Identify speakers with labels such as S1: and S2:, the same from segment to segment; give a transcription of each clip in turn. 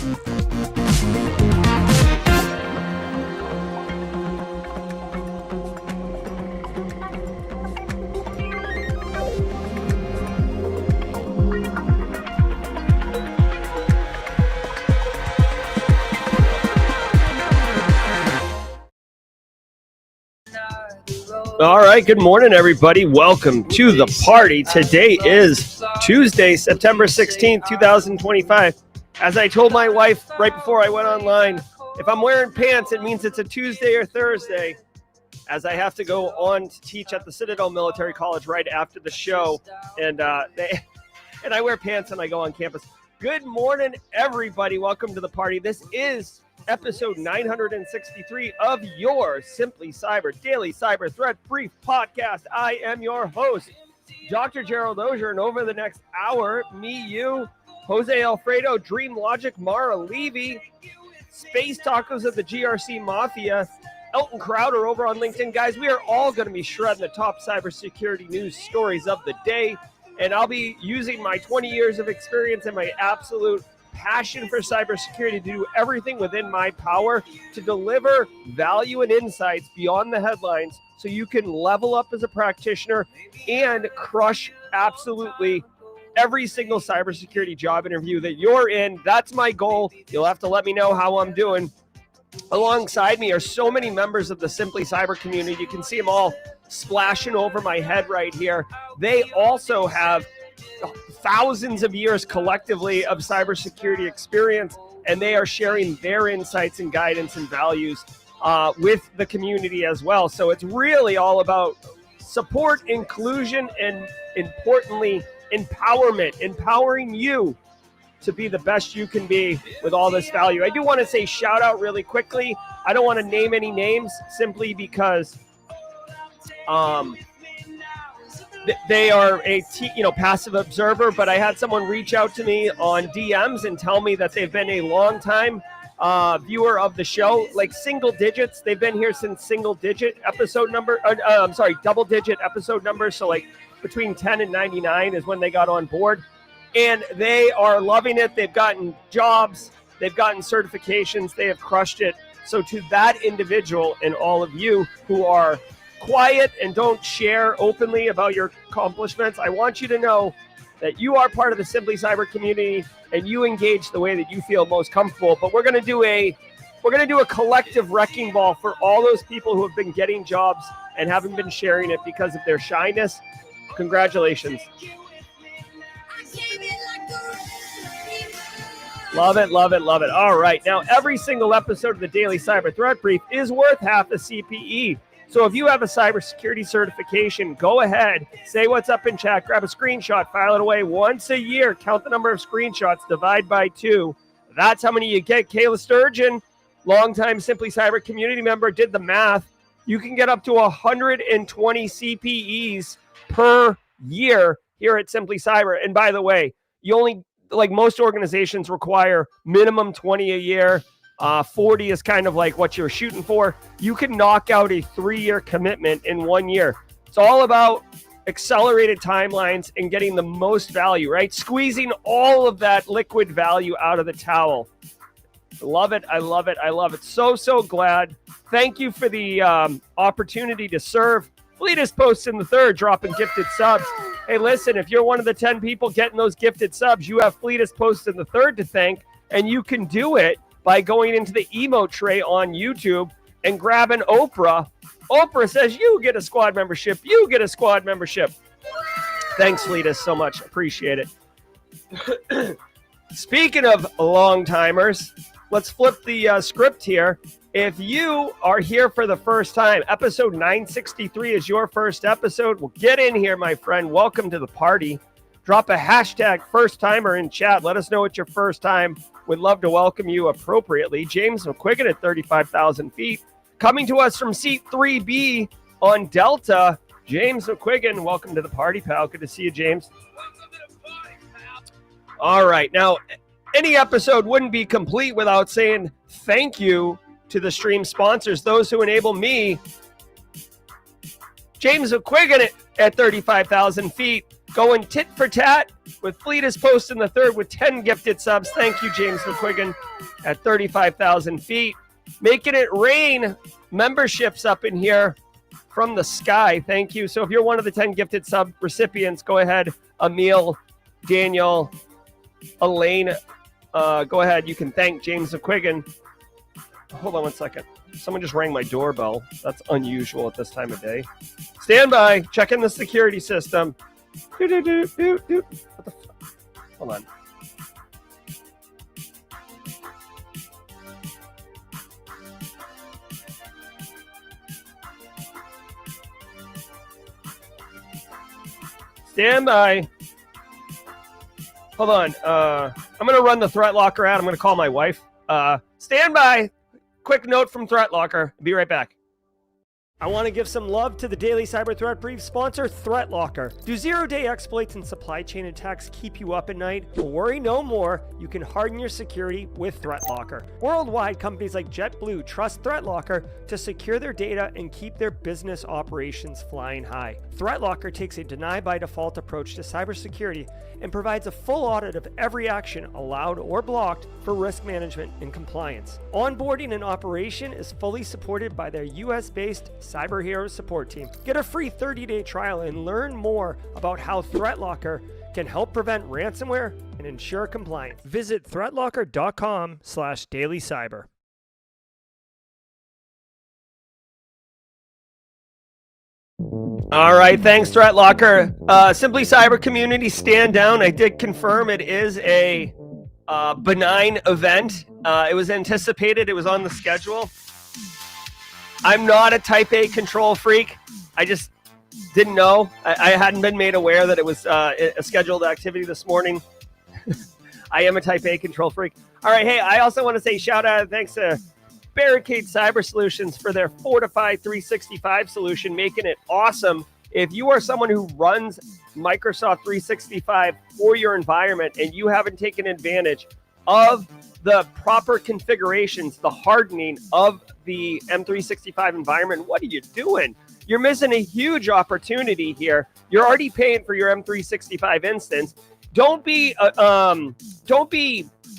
S1: All right, good morning, everybody. Welcome to the party. Today is Tuesday, September 16th, 2025. As I told my wife right before I went online, if I'm wearing pants, it means it's a Tuesday or Thursday, as I have to go on to teach at the Citadel Military College right after the show. And I wear pants and I go on campus. Good morning, everybody. Welcome to the party. This is episode 963 of your Simply Cyber Daily Cyber Threat Brief podcast. I am your host, Dr. Gerald Auger, and over the next hour, me, you, Jose Alfredo, Dream Logic, Mara Levy, Space Tacos of the GRC Mafia, Elton Crowder over on LinkedIn. Guys, we are all going to be shredding the top cybersecurity news stories of the day, and I'll be using my 20 years of experience and my absolute passion for cybersecurity to do everything within my power to deliver value and insights beyond the headlines so you can level up as a practitioner and crush absolutely every single cybersecurity job interview that you're in. That's my goal. You'll have to let me know how I'm doing. Alongside me are so many members of the Simply Cyber community. You can see them all splashing over my head right here. They also have thousands of years collectively of cybersecurity experience, and they are sharing their insights and guidance and values with the community as well. So it's really all about support, inclusion, and importantly, empowerment, empowering you to be the best you can be with all this value. I do want to say shout out really quickly. I don't want to name any names simply because they are a passive observer, but I had someone reach out to me on DMs and tell me that they've been a long time viewer of the show, like single digits. They've been here since double digit episode number. So like between 10 and 99 is when they got on board, and they are loving it. They've gotten jobs, they've gotten certifications, they have crushed it. So to that individual and all of you who are quiet and don't share openly about your accomplishments, I want you to know that you are part of the Simply Cyber community and you engage the way that you feel most comfortable. But we're going to do a collective wrecking ball for all those people who have been getting jobs and haven't been sharing it because of their shyness. Congratulations. Love it, love it, love it. All right. Now, every single episode of the Daily Cyber Threat Brief is worth half a CPE. So if you have a cybersecurity certification, go ahead, say what's up in chat, grab a screenshot, file it away once a year, count the number of screenshots, divide by 2. That's how many you get. Kayla Sturgeon, longtime Simply Cyber community member, did the math. You can get up to 120 CPEs per year here at Simply Cyber. And by the way, you only, like most organizations, require minimum 20 a year. 40 is kind of like what you're shooting for. You can knock out a 3-year commitment in 1 year. It's all about accelerated timelines and getting the most value, right? Squeezing all of that liquid value out of the towel. I love it. I love it. I love it. So glad. Thank you for the opportunity to serve. Fleetest Posts in the third, dropping gifted subs. Hey, listen, if you're one of the 10 people getting those gifted subs, you have Fleetest Posts in the third to thank, and you can do it by going into the emote tray on YouTube and grabbing Oprah. Oprah says, you get a squad membership. You get a squad membership. Thanks, Fleetest, so much. Appreciate it. Speaking of long-timers, let's flip the script here. If you are here for the first time, episode 963 is your first episode. Well, get in here, my friend. Welcome to the party. Drop a hashtag first timer in chat. Let us know it's your first time. We'd love to welcome you appropriately. James McQuiggan at 35,000 feet. Coming to us from seat 3B on Delta. James McQuiggan, welcome to the party, pal. Good to see you, James. All right. Now, any episode wouldn't be complete without saying thank you to the stream sponsors, those who enable me, James McQuiggan at 35,000 feet, Going tit for tat with Fleetest Post in the third with 10 gifted subs. Thank you, James McQuiggan, at 35,000 feet. Making it rain memberships up in here from the sky. Thank you. So if you're one of the 10 gifted sub recipients, go ahead. Emil, Daniel, Elaine, go ahead. You can thank James McQuiggan. Hold on one second. Someone just rang my doorbell. That's unusual at this time of day. Stand by. Checking the security system. What the fuck? Hold on. Stand by. Hold on. I'm going to run the Threat Locker out. I'm going to call my wife. Stand by. Quick note from Threat Locker. Be right back. I want to give some love to the Daily Cyber Threat Brief sponsor, Threat Locker. Do zero-day exploits and supply chain attacks keep you up at night? Well, worry no more. You can harden your security with Threat Locker. Worldwide, companies like JetBlue trust Threat Locker to secure their data and keep their business operations flying high. Threat Locker takes a deny-by-default approach to cybersecurity and provides a full audit of every action allowed or blocked for risk management and compliance. Onboarding and operation is fully supported by their US-based Cyber Heroes support team. Get a free 30-day trial and learn more about how Threat Locker can help prevent ransomware and ensure compliance. Visit threatlocker.com/dailycyber. All right, thanks, Threat Locker. Simply Cyber community, stand down. I did confirm it is a benign event. It was anticipated. It was on the schedule. I'm not a type A control freak. I just didn't know. I hadn't been made aware that it was a scheduled activity this morning. I am a type A control freak. All right, hey, I also want to say shout out and thanks to Barricade Cyber Solutions for their Fortify 365 solution, making it awesome. If you are someone who runs Microsoft 365 for your environment and you haven't taken advantage of the proper configurations, the hardening of the M365 environment, what are you doing? You're missing a huge opportunity here. You're already paying for your M365 instance. Don't be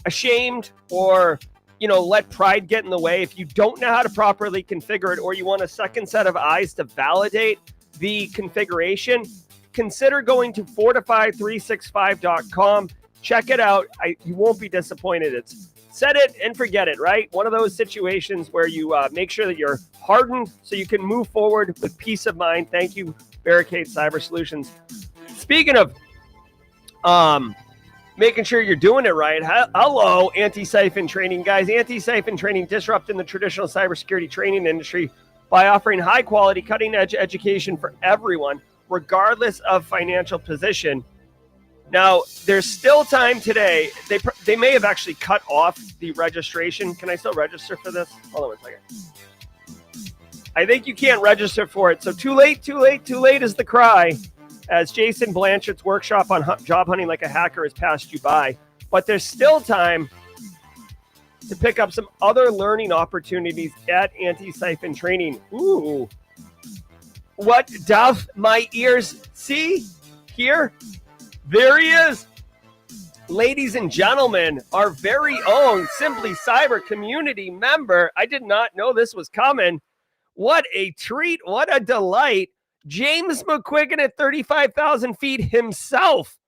S1: ashamed or let pride get in the way. If you don't know how to properly configure it or you want a second set of eyes to validate the configuration, consider going to fortify365.com. Check it out. You won't be disappointed. It's set it and forget it, right? One of those situations where you make sure that you're hardened so you can move forward with peace of mind. Thank you, Barricade Cyber Solutions. Speaking of making sure you're doing it right. Hello, Anti-Siphon Training, guys. Anti-Siphon Training disrupting the traditional cybersecurity training industry by offering high-quality, cutting-edge education for everyone, regardless of financial position. Now, there's still time today. They may have actually cut off the registration. Can I still register for this? Hold on one second. I think you can't register for it. So too late is the cry, as Jason Blanchard's workshop on job hunting like a hacker has passed you by. But there's still time to pick up some other learning opportunities at Anti-Siphon Training. Ooh. What doth my ears see? Here? There he is. Ladies and gentlemen, our very own Simply Cyber community member. I did not know this was coming. What a treat. What a delight. James McQuiggan at 35,000 feet himself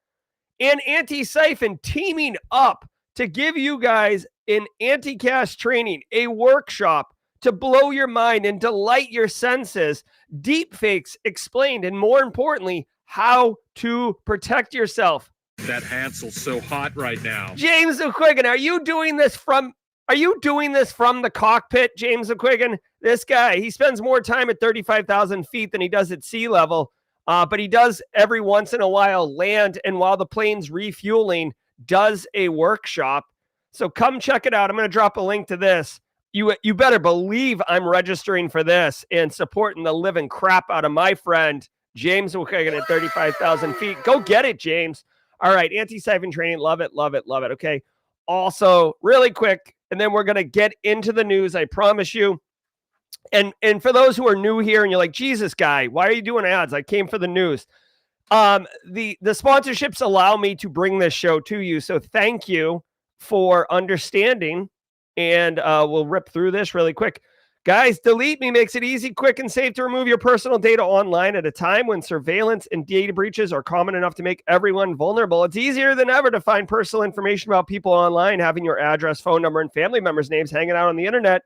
S1: and Anti-Siphon teaming up to give you guys an anti-cash training, a workshop to blow your mind and delight your senses. Deepfakes explained, and more importantly, how to protect yourself.
S2: That Hansel's so hot right now.
S1: James McQuiggan, are you doing this from the cockpit, James McQuiggan? This guy, he spends more time at 35,000 feet than he does at sea level, but he does every once in a while land, and while the plane's refueling, does a workshop. So come check it out. I'm going to drop a link to this. You better believe I'm registering for this and supporting the living crap out of my friend, James McQuiggan at 35,000 feet. Go get it, James. All right, Anti-Siphon Training, love it, love it, love it. Okay, also, really quick, and then we're going to get into the news, I promise you. And for those who are new here and you're like, Jesus, guy, why are you doing ads? I came for the news. The sponsorships allow me to bring this show to you. So thank you for understanding. And we'll rip through this really quick. Guys, Delete Me makes it easy, quick, and safe to remove your personal data online at a time when surveillance and data breaches are common enough to make everyone vulnerable. It's easier than ever to find personal information about people online. Having your address, phone number, and family members' names hanging out on the internet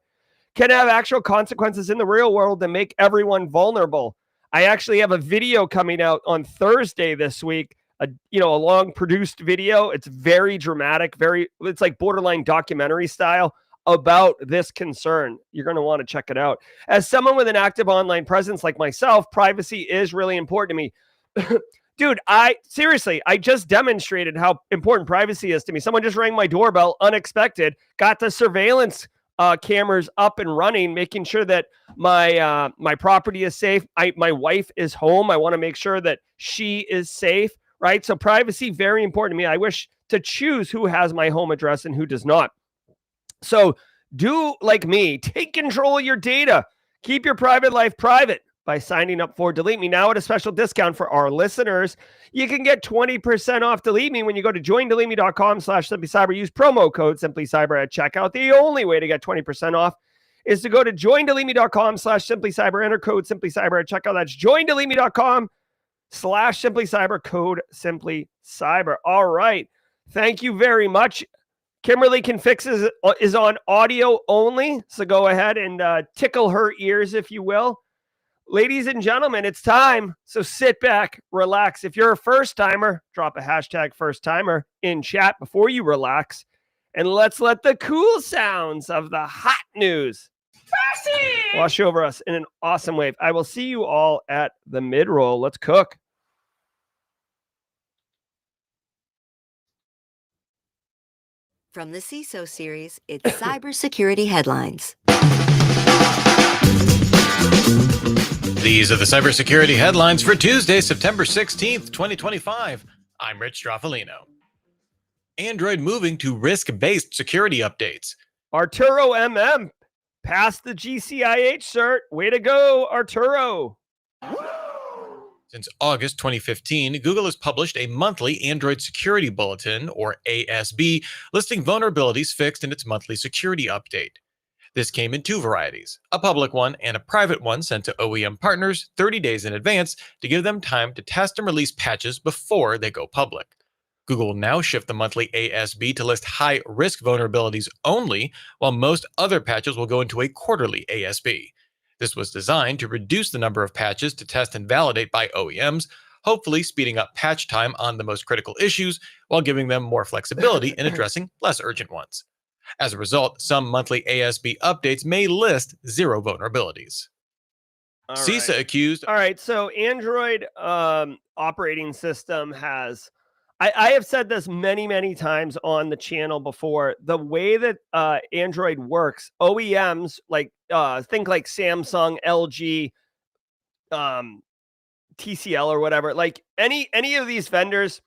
S1: can have actual consequences in the real world and make everyone vulnerable. I actually have a video coming out on Thursday this week, a long produced video. It's very dramatic, it's like borderline documentary style about this concern. You're going to want to check it out. As someone with an active online presence like myself, privacy is really important to me. Dude, I just demonstrated how important privacy is to me. Someone just rang my doorbell, unexpected, got the surveillance cameras up and running, making sure that my property is safe. My wife is home. I want to make sure that she is safe, right? So privacy, very important to me. I wish to choose who has my home address and who does not. So do like me, take control of your data. Keep your private life private by signing up for Delete Me now at a special discount for our listeners. You can get 20% off Delete Me when you go to joindeleteme.com/simplycyber. Use promo code simplycyber at checkout. The only way to get 20% off is to go to joindeleteme.com/simplycyber. Enter code simplycyber at checkout. That's joindeleteme.com/simplycyber, code simplycyber. All right. Thank you very much. Kimberly Can Fix is on audio only, so go ahead and tickle her ears, if you will. Ladies and gentlemen, it's time, so sit back, relax. If you're a first-timer, drop a hashtag first-timer in chat before you relax, and let's let the cool sounds of the hot news wash over us in an awesome wave. I will see you all at the mid-roll. Let's cook.
S3: From the CISO series, it's cybersecurity headlines.
S4: These are the cybersecurity headlines for Tuesday, September 16th, 2025. I'm Rich Straffolino. Android moving to risk-based security updates.
S1: Arturo MM passed the GCIH cert. Way to go, Arturo.
S4: Since August 2015, Google has published a monthly Android Security Bulletin, or ASB, listing vulnerabilities fixed in its monthly security update. This came in two varieties, a public one and a private one sent to OEM partners 30 days in advance to give them time to test and release patches before they go public. Google will now shift the monthly ASB to list high-risk vulnerabilities only, while most other patches will go into a quarterly ASB. This was designed to reduce the number of patches to test and validate by OEMs, hopefully speeding up patch time on the most critical issues while giving them more flexibility in addressing less urgent ones. As a result, some monthly ASB updates may list 0 vulnerabilities. CISA accused...
S1: All right, so Android operating system has... I have said this many, many times on the channel before. The way that Android works, OEMs, think like Samsung, LG, TCL or whatever, like any of these vendors,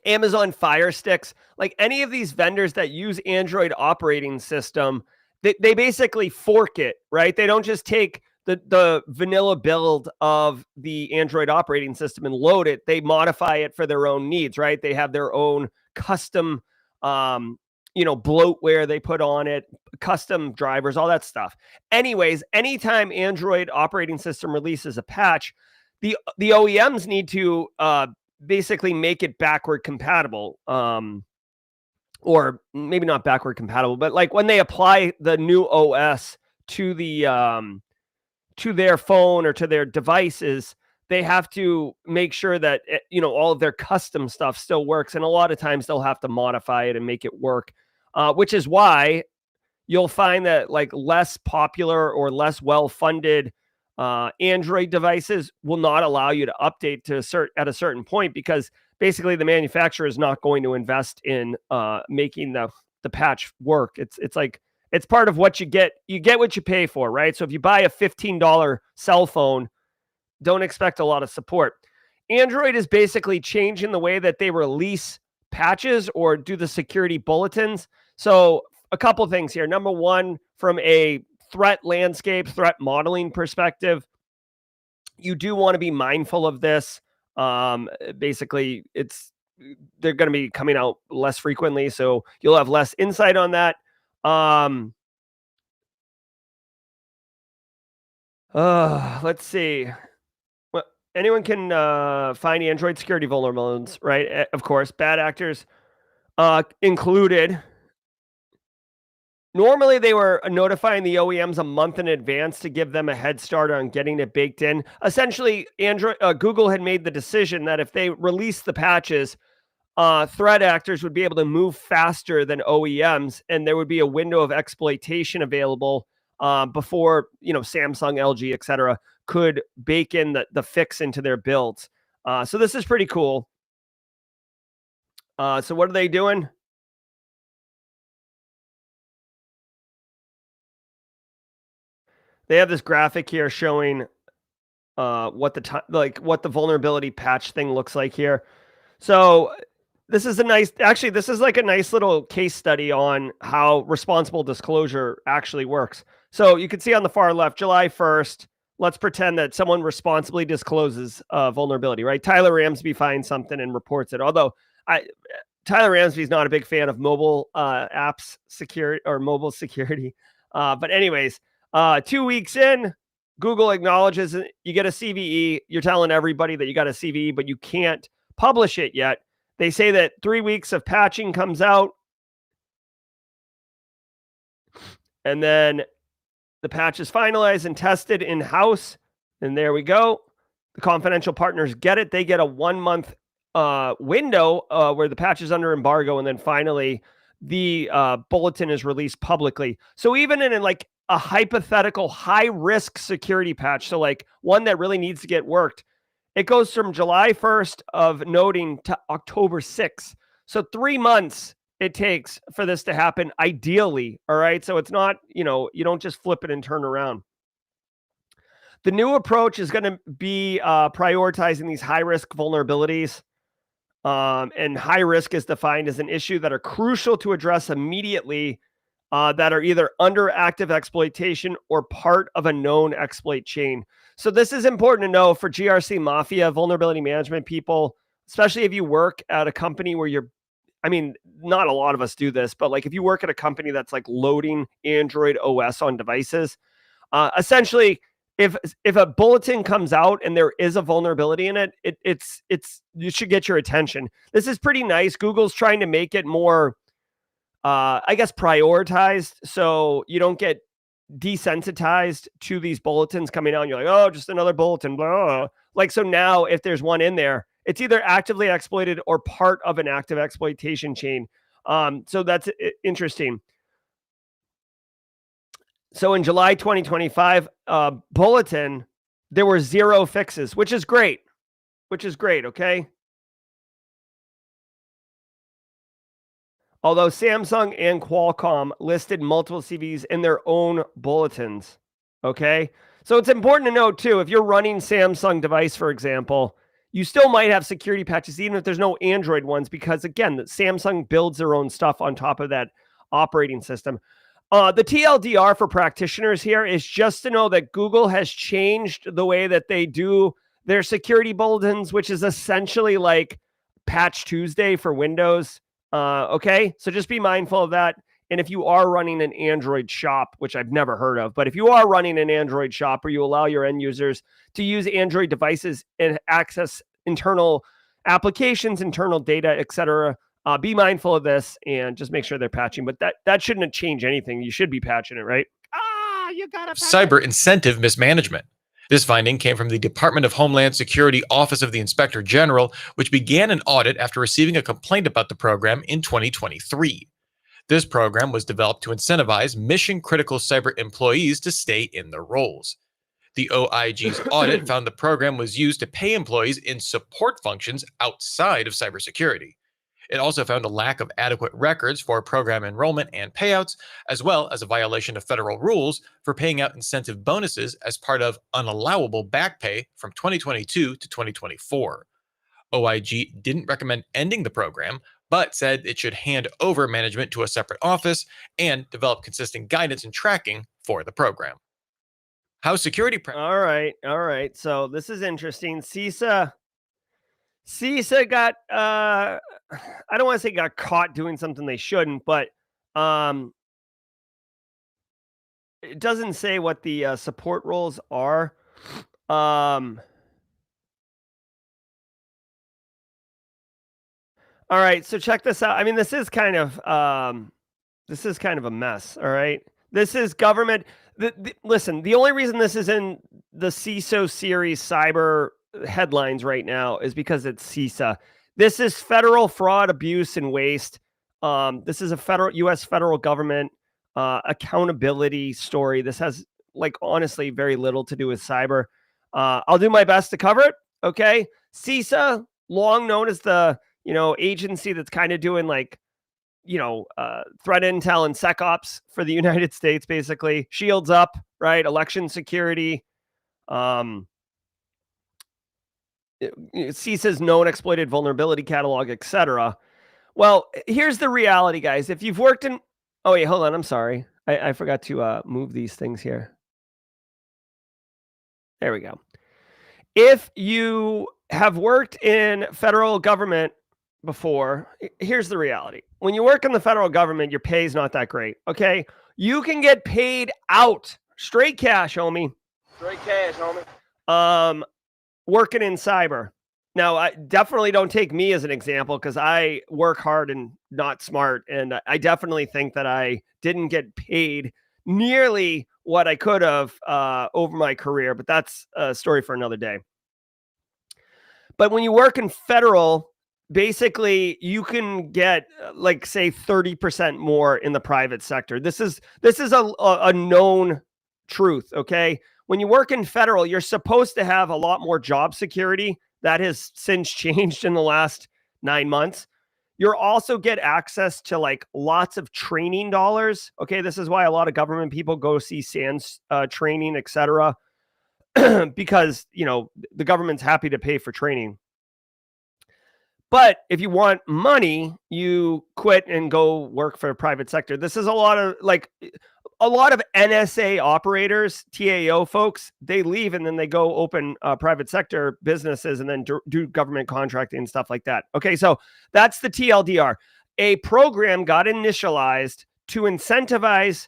S1: Amazon Fire Sticks, like any of these vendors that use Android operating system, they basically fork it, right? They don't just take the vanilla build of the Android operating system and load it. They modify it for their own needs, right? They have their own custom, bloatware they put on it, custom drivers, all that stuff. Anyways, anytime Android operating system releases a patch, the OEMs need to basically make it backward compatible, or maybe not backward compatible, but like when they apply the new OS to to their phone or to their devices, they have to make sure that all of their custom stuff still works, and a lot of times they'll have to modify it and make it work, which is why you'll find that like less popular or less well-funded Android devices will not allow you to update at a certain point, because basically the manufacturer is not going to invest in making the patch work. It's like, it's part of what you get. You get what you pay for, right? So if you buy a $15 cell phone, don't expect a lot of support. Android is basically changing the way that they release patches or do the security bulletins. So a couple things here. Number one, from a threat landscape, threat modeling perspective, you do want to be mindful of this. Basically, they're going to be coming out less frequently, so you'll have less insight on that. Let's see. Well, anyone can find Android security vulnerabilities, right? Of course, bad actors included. Normally, they were notifying the OEMs a month in advance to give them a head start on getting it baked in. Essentially, Google had made the decision that if they released the patches, threat actors would be able to move faster than OEMs, and there would be a window of exploitation available before Samsung, LG, etc. could bake in the fix into their builds. So this is pretty cool. So what are they doing? They have this graphic here showing what the vulnerability patch thing looks like here. So this is this is like a nice little case study on how responsible disclosure actually works. So you can see on the far left, July 1st, let's pretend that someone responsibly discloses a vulnerability, right? Tyler Ramsby finds something and reports it. Although Tyler Ramsby is not a big fan of mobile apps security or mobile security. But anyways, 2 weeks in, Google acknowledges you get a CVE. You're telling everybody that you got a CVE, but you can't publish it yet. They say that 3 weeks of patching comes out, and then the patch is finalized and tested in-house, and there we go. The confidential partners get it. They get a 1 month window where the patch is under embargo, and then finally the bulletin is released publicly. So even in like a hypothetical high-risk security patch, so like one that really needs to get worked, it goes from July 1st of noting to October 6th. So 3 months it takes for this to happen, ideally. All right. So it's not, you don't just flip it and turn around. The new approach is going to be prioritizing these high-risk vulnerabilities. And high risk is defined as an issue that are crucial to address immediately, that are either under active exploitation or part of a known exploit chain. So this is important to know for GRC Mafia, vulnerability management people, especially if you work at a company where not a lot of us do this, but like if you work at a company that's like loading Android OS on devices, essentially, if a bulletin comes out and there is a vulnerability in it, it's you should get your attention. This is pretty nice. Google's trying to make it more, prioritized, so you don't get desensitized to these bulletins coming out. And you're like, oh, just another bulletin, blah. Like, so now if there's one in there, it's either actively exploited or part of an active exploitation chain. So that's interesting. So in July 2025 bulletin, there were 0 fixes, which is great. Okay. Although Samsung and Qualcomm listed multiple CVs in their own bulletins. Okay. So it's important to note too, if you're running Samsung device, for example, you still might have security patches, even if there's no Android ones, because again, Samsung builds their own stuff on top of that operating system. The TLDR for practitioners here is just to know that Google has changed the way that they do their security bulletins, which is essentially like Patch Tuesday for Windows. Okay, so just be mindful of that. And if you are running an Android shop, which I've never heard of, but if you are running an Android shop where you allow your end users to use Android devices and access internal applications, internal data, etc., be mindful of this and just make sure they're patching. But that shouldn't change anything. You should be patching it, right?
S2: You gotta
S4: Cyber incentive mismanagement. This finding came from the Department of Homeland Security Office of the Inspector General, which began an audit after receiving a complaint about the program in 2023. This program was developed to incentivize mission-critical cyber employees to stay in their roles. The OIG's audit found the program was used to pay employees in support functions outside of cybersecurity. It also found a lack of adequate records for program enrollment and payouts, as well as a violation of federal rules for paying out incentive bonuses as part of unallowable back pay from 2022 to 2024. OIG didn't recommend ending the program, but said it should hand over management to a separate office and develop consistent guidance and tracking for the program. How security...
S1: All right. So this is interesting. CISA CISA got, I don't want to say got caught doing something they shouldn't, but it doesn't say what the support roles are. All right, so check this out. I mean, this is kind of a mess. All right, this is government. Listen, the only reason this is in the CISO series cyber headlines right now is because it's CISA. This is federal fraud, abuse, and waste. This is a U.S. federal government accountability story. This has, like, honestly, very little to do with cyber. I'll do my best to cover it. Okay, CISA, long known as the agency that's kind of doing like, threat intel and SecOps for the United States, basically. Shields up, right? Election security. CISA's known exploited vulnerability catalog, etc. Well, here's the reality, guys. If you've worked in... Oh, wait, hold on. I'm sorry. I forgot to move these things here. There we go. If you have worked in federal government before, here's the reality. When you work in the federal government, your pay is not that great, okay? You can get paid out. Straight cash, homie. Straight cash, homie. Working in cyber. Now, I definitely don't take me as an example because I work hard and not smart. And I definitely think that I didn't get paid nearly what I could have over my career. But that's a story for another day. But when you work in federal, basically you can get like, say, 30% more in the private sector. This is a known truth, okay? When you work in federal, you're supposed to have a lot more job security. That has since changed in the last 9 months. You'll also get access to like lots of training dollars. Okay, this is why a lot of government people go see SANS training, etc. Because, the government's happy to pay for training. But if you want money, you quit and go work for a private sector. This is a lot of NSA operators, TAO folks, they leave and then they go open private sector businesses and then do government contracting and stuff like that. Okay, so that's the TLDR. A program got initialized to incentivize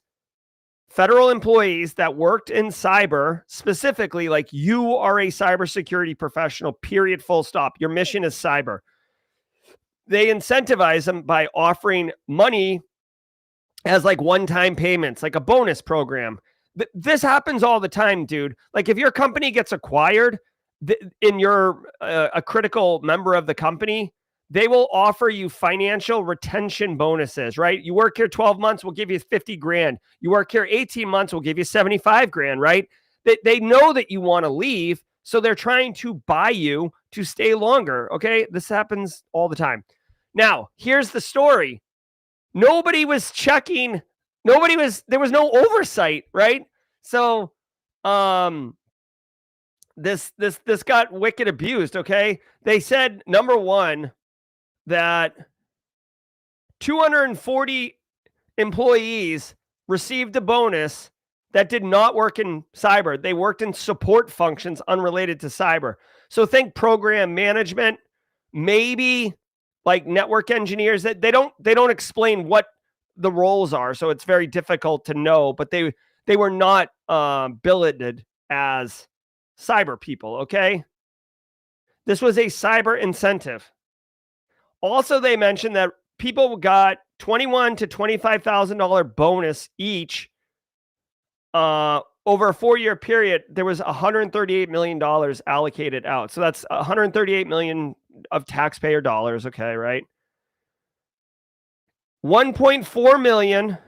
S1: federal employees that worked in cyber, specifically, like, you are a cybersecurity professional, period, full stop. Your mission is cyber. They incentivize them by offering money as like one-time payments, like a bonus program. This happens all the time, dude. Like, if your company gets acquired and you're a critical member of the company, they will offer you financial retention bonuses, right? You work here 12 months, we'll give you 50 grand. You work here 18 months, we'll give you 75 grand, right? They know that you want to leave, so they're trying to buy you to stay longer, okay? This happens all the time. Now, here's the story. Nobody was checking. There was no oversight, right? So, this got wicked abused, okay? They said, number one, that 240 employees received a bonus that did not work in cyber. They worked in support functions unrelated to cyber. So think program management, maybe like network engineers. That they don't explain what the roles are, so it's very difficult to know, but they were not billeted as cyber people, okay? This was a cyber incentive. Also, they mentioned that people got $21,000 to $25,000 bonus each over a 4-year period. There was $138 million allocated out. So that's $138 million of taxpayer dollars, okay, right? $1.4 million,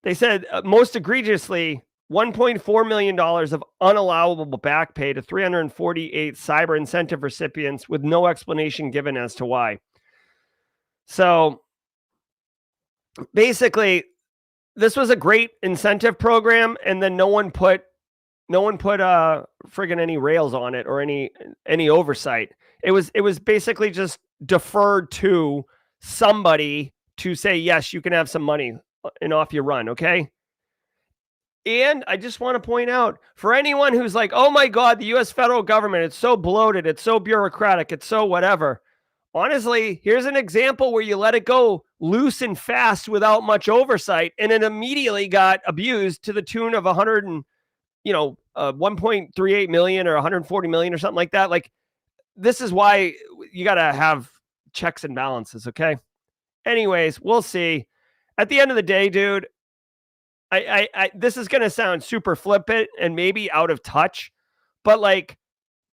S1: they said, most egregiously, $1.4 million of unallowable back pay to 348 cyber incentive recipients with no explanation given as to why. So basically, this was a great incentive program, and then no one put friggin' any rails on it or any oversight. It was basically just deferred to somebody to say, yes, you can have some money, and off you run, okay? And I just want to point out, for anyone who's like, oh my God, the U.S. federal government, it's so bloated, it's so bureaucratic, it's so whatever. honestly, here's an example where you let it go loose and fast without much oversight, and it immediately got abused to the tune of 1.38 million or 140 million or something like that. Like, this is why you got to have checks and balances. Okay. Anyways, we'll see. At the end of the day, dude, I this is going to sound super flippant and maybe out of touch, but like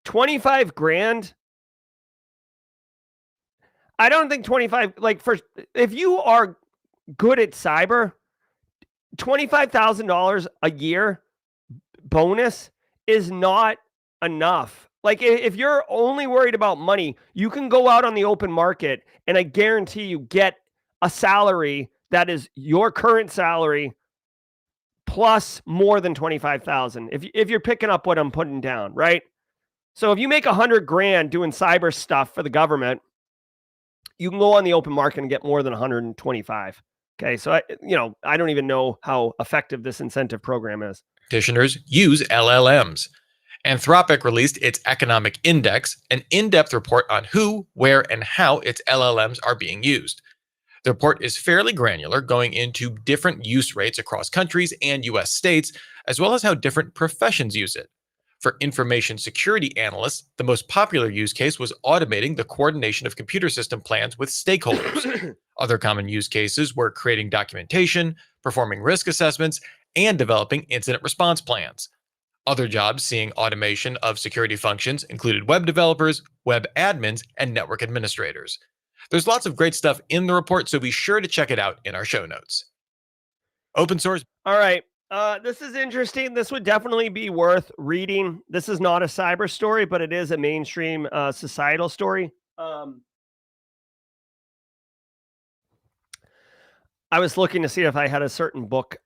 S1: 25 grand, I don't think 25, like, if you are good at cyber, $25,000 a year bonus is not enough. Like, if you're only worried about money, you can go out on the open market and I guarantee you get a salary that is your current salary plus more than 25,000. If you're picking up what I'm putting down, right? So if you make 100 grand doing cyber stuff for the government, you can go on the open market and get more than 125. Okay. So I don't even know how effective this incentive program is.
S4: Practitioners use LLMs. Anthropic released its Economic Index, an in-depth report on who, where, and how its LLMs are being used. The report is fairly granular, going into different use rates across countries and US states, as well as how different professions use it. For information security analysts, the most popular use case was automating the coordination of computer system plans with stakeholders. Other common use cases were creating documentation, performing risk assessments, and developing incident response plans. Other jobs seeing automation of security functions included web developers, web admins, and network administrators. There's lots of great stuff in the report, so be sure to check it out in our show notes. Open source.
S1: All right. This is interesting. This would definitely be worth reading. This is not a cyber story, but it is a mainstream societal story. I was looking to see if I had a certain book.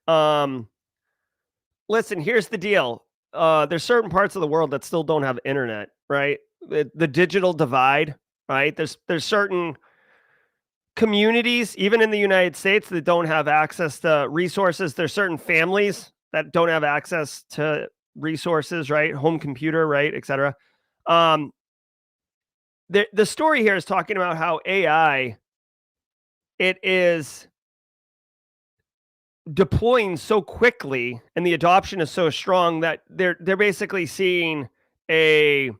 S1: Listen, here's the deal. There's certain parts of the world that still don't have internet, right? The digital divide, right? There's certain communities, even in the United States, that don't have access to resources. There's certain families that don't have access to resources, right? Home computer, right, et cetera. The story here is talking about how AI, it is deploying so quickly and the adoption is so strong that they're basically seeing a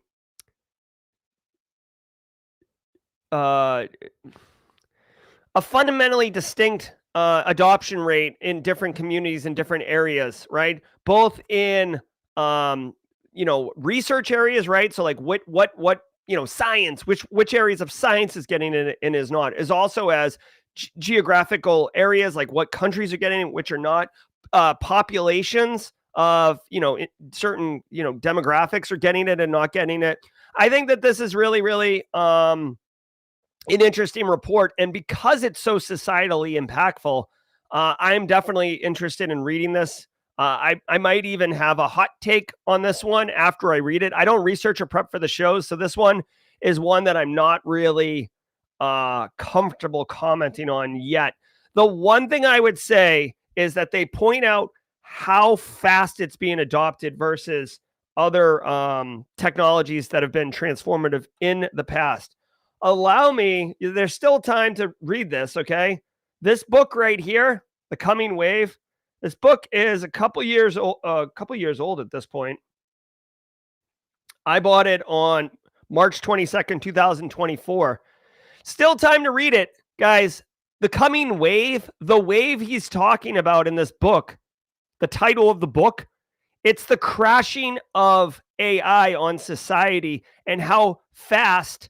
S1: fundamentally distinct adoption rate in different communities in different areas, right? Both in research areas, right? So like what science, which areas of science is getting it and is not, is also as geographical areas, like what countries are getting it, which are not, populations of certain demographics are getting it and not getting it. I think that this is really, really an interesting report, and because it's so societally impactful, I'm definitely interested in reading this. I might even have a hot take on this one after I read it. I don't research or prep for the shows, so this one is one that I'm not really comfortable commenting on yet. The one thing I would say is that they point out how fast it's being adopted versus other technologies that have been transformative in the past. Allow me, there's still time to read this, okay? This book right here, The Coming Wave, this book is a couple years old at this point. I bought it on March 22nd, 2024. Still time to read it, guys. The Coming Wave, the wave he's talking about in this book, the title of the book, it's the crashing of AI on society and how fast,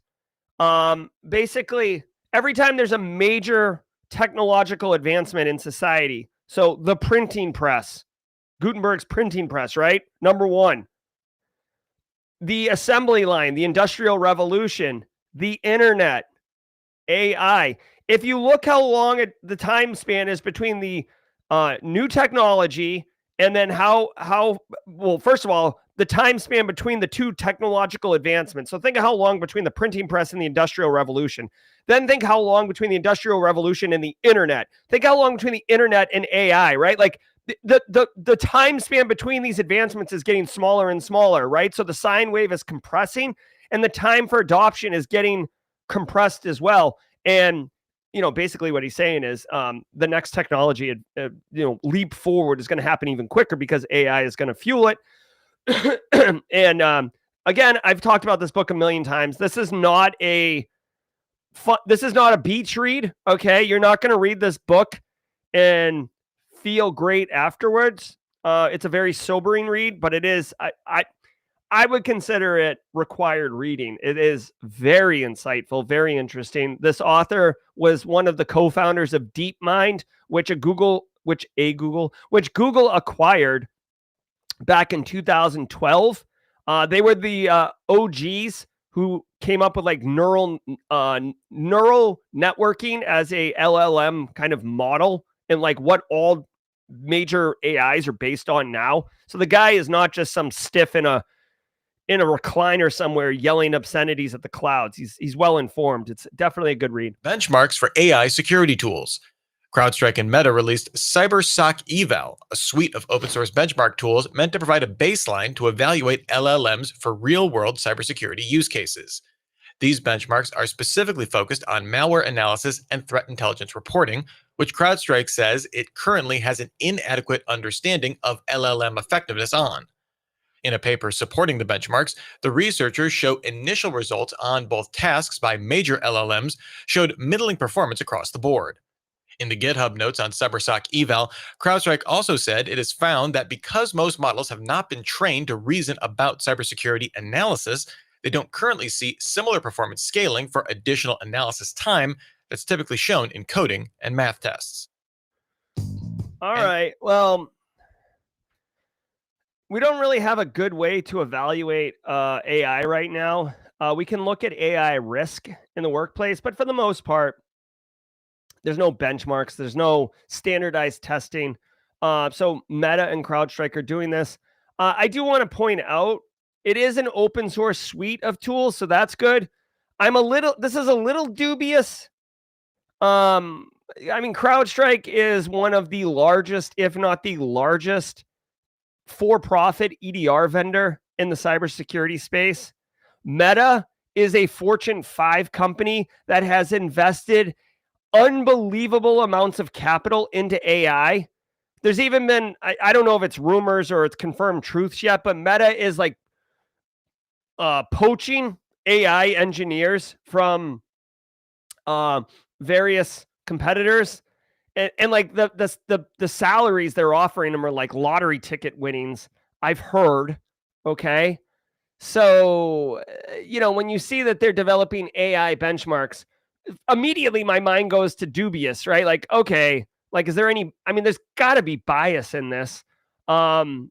S1: basically, every time there's a major technological advancement in society. So the printing press, Gutenberg's printing press, right? Number one. The assembly line, the Industrial Revolution, the internet, AI. If you look how long the time span is between the new technology and then well, first of all, the time span between the two technological advancements. So think of how long between the printing press and the Industrial Revolution. Then think how long between the Industrial Revolution and the internet. Think how long between the internet and AI, right? Like the time span between these advancements is getting smaller and smaller, right? So the sine wave is compressing and the time for adoption is getting compressed as well. And basically what he's saying is the next technology, leap forward is going to happen even quicker because AI is going to fuel it. And again, I've talked about this book a million times. This is not a beach read. Okay, you're not going to read this book and feel great afterwards. It's a very sobering read, but it is. I would consider it required reading. It is very insightful, very interesting. This author was one of the co-founders of DeepMind, which Google acquired back in 2012. They were the OGs who came up with like neural networking as a LLM kind of model, and like what all major AIs are based on now. So the guy is not just some stiff in a recliner somewhere yelling obscenities at the clouds. He's well informed. It's definitely a good read.
S4: Benchmarks for AI security tools. CrowdStrike and Meta released CyberSoc Eval, a suite of open source benchmark tools meant to provide a baseline to evaluate LLMs for real-world cybersecurity use cases. These benchmarks are specifically focused on malware analysis and threat intelligence reporting, which CrowdStrike says it currently has an inadequate understanding of LLM effectiveness on. In a paper supporting the benchmarks, the researchers show initial results on both tasks by major LLMs showed middling performance across the board. In the GitHub notes on CyberSoc Eval, CrowdStrike also said it has found that because most models have not been trained to reason about cybersecurity analysis, they don't currently see similar performance scaling for additional analysis time that's typically shown in coding and math tests.
S1: All right. Well, we don't really have a good way to evaluate AI right now. We can look at AI risk in the workplace, but for the most part, there's no benchmarks. There's no standardized testing. So Meta and CrowdStrike are doing this. I do want to point out, it is an open source suite of tools, so that's good. This is a little dubious. CrowdStrike is one of the largest, if not the largest, for-profit EDR vendor in the cybersecurity space. Meta is a Fortune 5 company that has invested unbelievable amounts of capital into AI. There's even been, I don't know if it's rumors or it's confirmed truths yet, but Meta is like poaching AI engineers from various competitors. And like the salaries they're offering them are like lottery ticket winnings, I've heard. Okay. So, when you see that they're developing AI benchmarks, immediately my mind goes to dubious, right? Like, okay, like, is there there's gotta be bias in this. But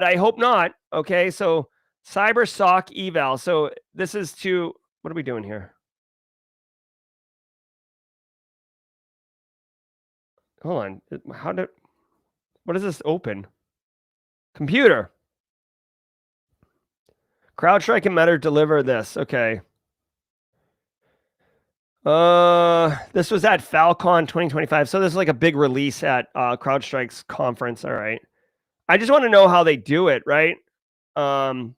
S1: I hope not. Okay. So CyberSoc Eval. So this is what are we doing here? Hold on. What does this open? Computer. CrowdStrike and Meta deliver this. Okay. This was at Falcon 2025. So this is like a big release at CrowdStrike's conference. All right. I just want to know how they do it, right? So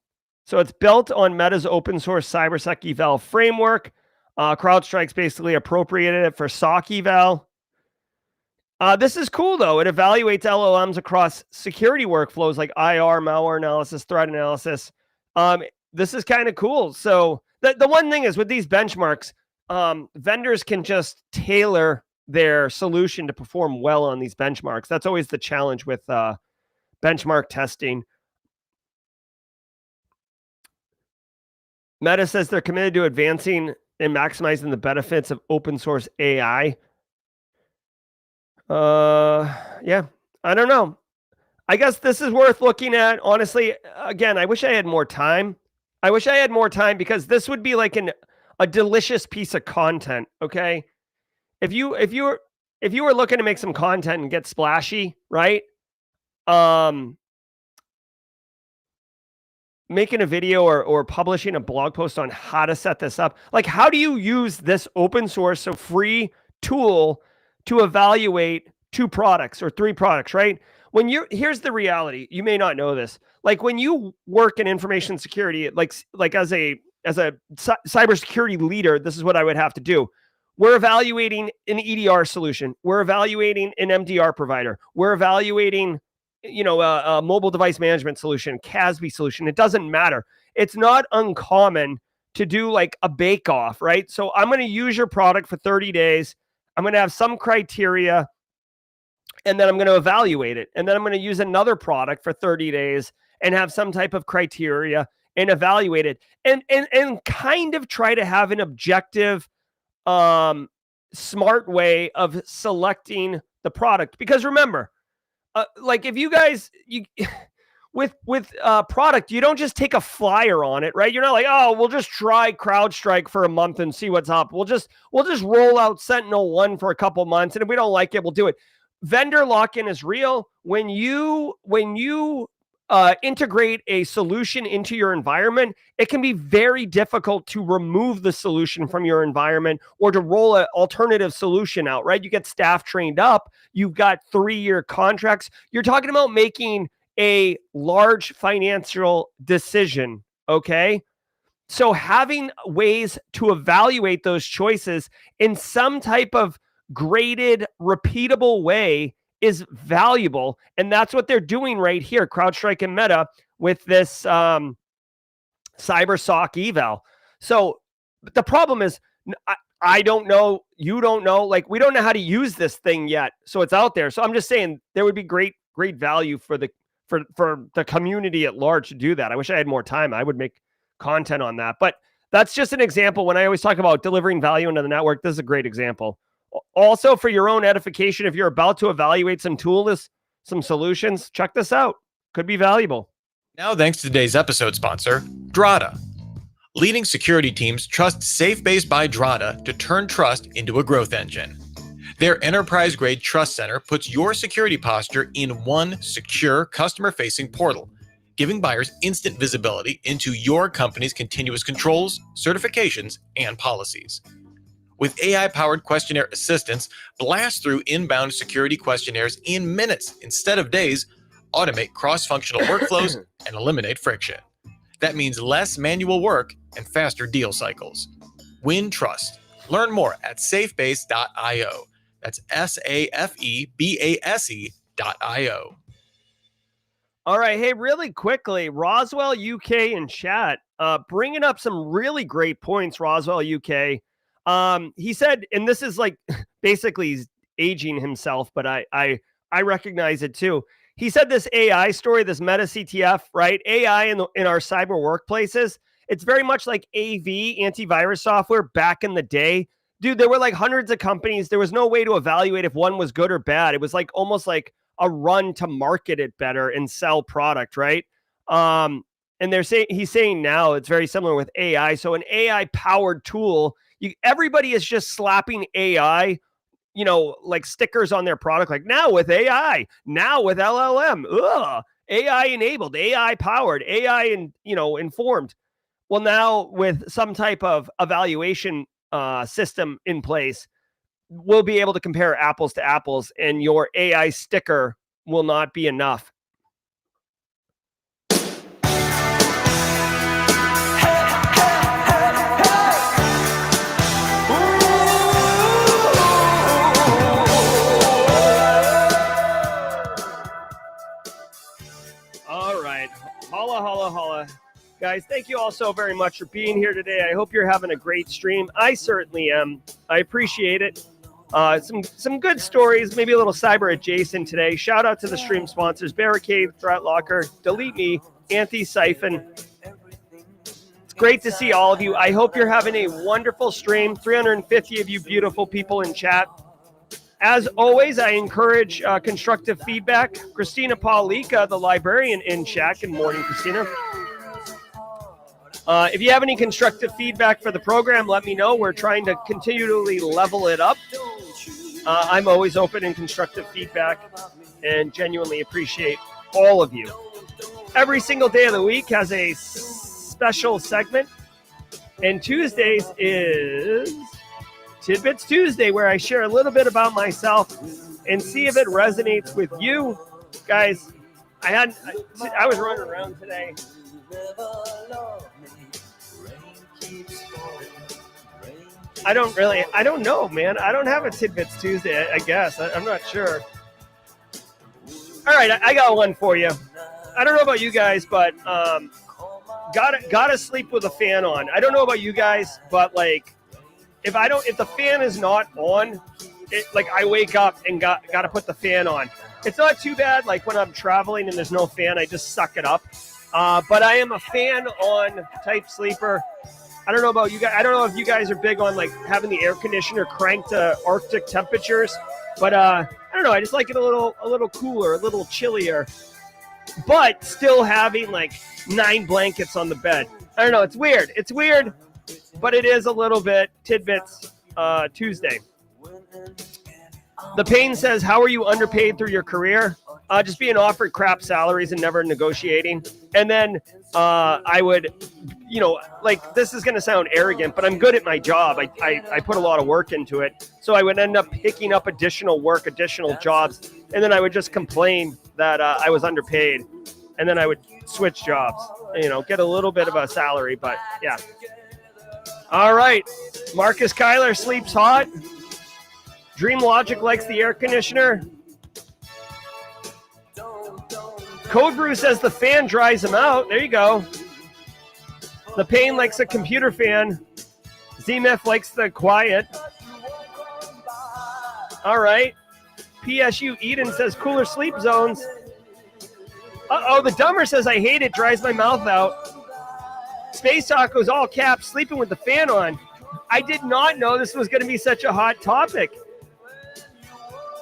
S1: it's built on Meta's open source CyberSoc Eval framework. CrowdStrike's basically appropriated it for SOC Eval. This is cool, though. It evaluates LLMs across security workflows like IR, malware analysis, threat analysis. This is kind of cool. So the one thing is with these benchmarks, vendors can just tailor their solution to perform well on these benchmarks. That's always the challenge with benchmark testing. Meta says they're committed to advancing and maximizing the benefits of open source AI. Yeah, I don't know. I guess this is worth looking at. Honestly, again, I wish I had more time. Because this would be like a delicious piece of content. Okay. If you were looking to make some content and get splashy, right? Making a video or publishing a blog post on how to set this up. Like, how do you use this open source, so free tool to evaluate 2 products or 3 products, right? Here's the reality. You may not know this. Like when you work in information security, like as a cybersecurity leader, this is what I would have to do. We're evaluating an EDR solution. We're evaluating an MDR provider. We're evaluating, a mobile device management solution, CASB solution. It doesn't matter. It's not uncommon to do like a bake-off, right? So I'm going to use your product for 30 days. I'm going to have some criteria, and then I'm going to evaluate it. And then I'm going to use another product for 30 days and have some type of criteria and evaluate it. And kind of try to have an objective, smart way of selecting the product. Because remember, like if you guys, with product, you don't just take a flyer on it, right? You're not like, oh, we'll just try CrowdStrike for a month and see what's up. We'll just roll out Sentinel-1 for a couple months, and if we don't like it, we'll do it. Vendor lock-in is real. When you integrate a solution into your environment, it can be very difficult to remove the solution from your environment or to roll an alternative solution out, right? You get staff trained up. You've got 3-year contracts. You're talking about making a large financial decision, okay? So having ways to evaluate those choices in some type of graded, repeatable way is valuable. And that's what they're doing right here, CrowdStrike and Meta, with this cyber SOC eval. So the problem is, I don't know, you don't know, like we don't know how to use this thing yet. So it's out there. So I'm just saying there would be great value for the community at large to do that. I wish I had more time. I would make content on that. But that's just an example. When I always talk about delivering value into the network, this is a great example. Also, for your own edification, if you're about to evaluate some solutions, check this out. Could be valuable.
S4: Now, thanks to today's episode sponsor, Drata. Leading security teams trust SafeBase by Drata to turn trust into a growth engine. Their enterprise-grade trust center puts your security posture in one secure, customer-facing portal, giving buyers instant visibility into your company's continuous controls, certifications, and policies. With AI-powered questionnaire assistance, blast through inbound security questionnaires in minutes instead of days, automate cross-functional workflows, and eliminate friction. That means less manual work and faster deal cycles. Win trust. Learn more at safebase.io. That's SAFEBASE.io.
S1: All right. Hey, really quickly, Roswell UK in chat, bringing up some really great points, Roswell UK. He said, and this is like basically he's aging himself, but I recognize it too. He said this AI story, this Meta CTF, right? AI in our cyber workplaces, it's very much like AV, antivirus software back in the day. Dude, there were like hundreds of companies. There was no way to evaluate if one was good or bad. It was like almost like a run to market it better and sell product, right? And he's saying now it's very similar with AI. So an AI powered tool, everybody is just slapping AI, like stickers on their product, like now with AI, now with LLM, AI enabled, AI powered, AI informed. Well, now with some type of evaluation system in place, we'll be able to compare apples to apples, and your AI sticker will not be enough. All right. Holla, holla, holla. Guys, thank you all so very much for being here today. I hope you're having a great stream. I certainly am. I appreciate it. Some good stories, maybe a little cyber adjacent today. Shout out to the stream sponsors, Barricade, Threat Locker, Delete Me, Anti-Siphon. It's great to see all of you. I hope you're having a wonderful stream. 350 of you beautiful people in chat. As always, I encourage constructive feedback. Christina Paulika, the librarian in chat. Good morning, Christina. If you have any constructive feedback for the program, let me know. We're trying to continually level it up. I'm always open in constructive feedback and genuinely appreciate all of you. Every single day of the week has a special segment, and Tuesdays is Tidbits Tuesday, where I share a little bit about myself and see if it resonates with you. Guys, I was running around today. I don't know, man. I don't have a Tidbits Tuesday, I guess. I'm not sure. All right, I got one for you. I don't know about you guys, but gotta sleep with a fan on. I don't know about you guys, but like if the fan is not on, I wake up and gotta put the fan on. It's not too bad. Like when I'm traveling and there's no fan, I just suck it up. But I am a fan on type sleeper. I don't know about you guys. I don't know if you guys are big on like having the air conditioner cranked to Arctic temperatures, but I don't know. I just like it a little cooler, a little chillier, but still having like 9 blankets on the bed. I don't know. It's weird. It's weird, but it is a little bit Tidbits Tuesday. The Pain says, how are you underpaid through your career? Just being offered crap salaries and never negotiating. And then I would, this is going to sound arrogant, but I'm good at my job. I put a lot of work into it. So I would end up picking up additional work, additional jobs. And then I would just complain that I was underpaid. And then I would switch jobs, get a little bit of a salary. But yeah. All right. Marcus Kyler sleeps hot. Dream Logic likes the air conditioner. Code Brew says the fan dries him out. There you go. The Pain likes a computer fan. Z-Myth likes the quiet. All right. PSU Eden says cooler sleep zones. Uh-oh, the Dumber says I hate it, dries my mouth out. Space Taco's all caps, sleeping with the fan on. I did not know this was going to be such a hot topic.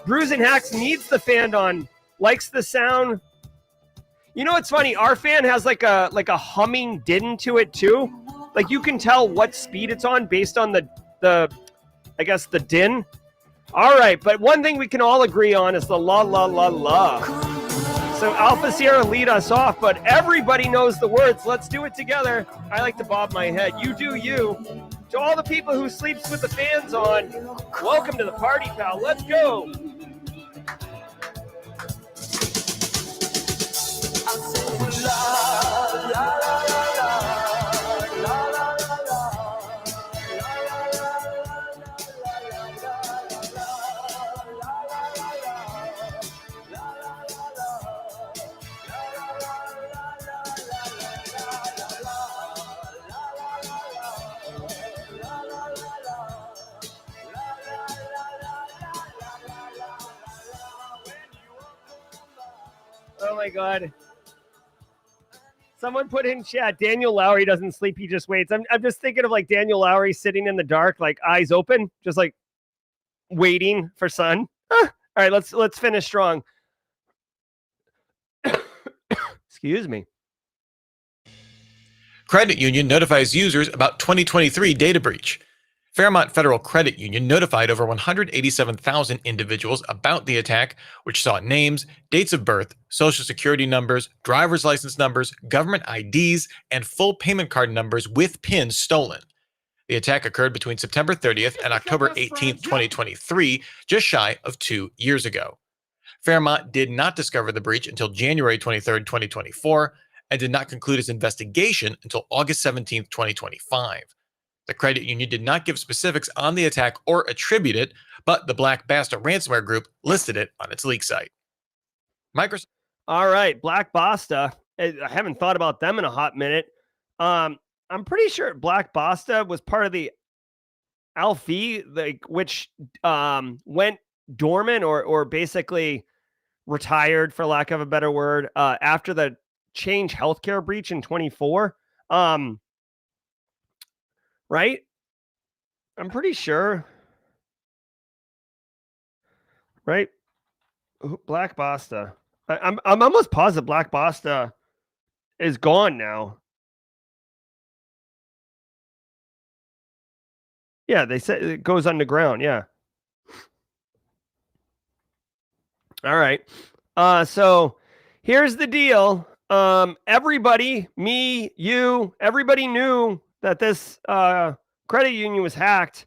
S1: Brews and Hacks needs the fan on, likes the sound. You know what's funny? Our fan has like a humming din to it too. Like you can tell what speed it's on based on the I guess the din. All right, but one thing we can all agree on is the la la la la. So Alpha Sierra lead us off, but everybody knows the words. Let's do it together. I like to bob my head. You do you. To all the people who sleeps with the fans on, welcome to the party, pal. Let's go. Oh my God. Someone put in chat, Daniel Lowry doesn't sleep, he just waits. I'm just thinking of like Daniel Lowry sitting in the dark, like eyes open, just like waiting for sun. All right, let's finish strong. Excuse me.
S4: Credit Union notifies users about 2023 data breach. Fairmont Federal Credit Union notified over 187,000 individuals about the attack, which saw names, dates of birth, social security numbers, driver's license numbers, government IDs, and full payment card numbers with PINs stolen. The attack occurred between September 30th and October 18th, 2023, just shy of 2 years ago. Fairmont did not discover the breach until January 23rd, 2024, and did not conclude its investigation until August 17th, 2025. The credit union did not give specifics on the attack or attribute it, but the Black Basta ransomware group listed it on its leak site. Microsoft.
S1: All right, Black Basta. I haven't thought about them in a hot minute. I'm pretty sure Black Basta was part of the Alfie, which went dormant or basically retired, for lack of a better word, after the Change Healthcare breach in 24. Right? I'm pretty sure. Right? Black Basta. I'm almost positive Black Basta is gone now. Yeah, they said it goes underground. Yeah. All right. So here's the deal. Everybody, me, you, everybody knew that this credit union was hacked,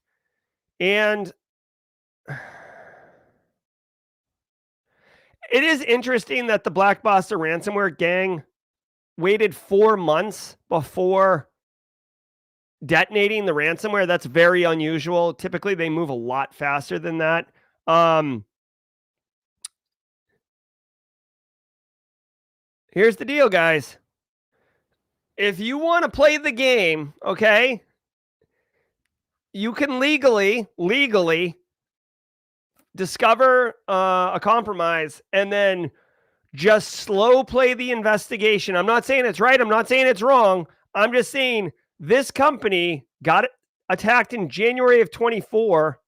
S1: and it is interesting that the Black Basta ransomware gang waited 4 months before detonating the ransomware. That's very unusual. Typically, they move a lot faster than that. Here's the deal, guys. If you want to play the game, okay, you can legally discover a compromise and then just slow play the investigation. I'm not saying it's right. I'm not saying it's wrong. I'm just saying this company got attacked in January of 24,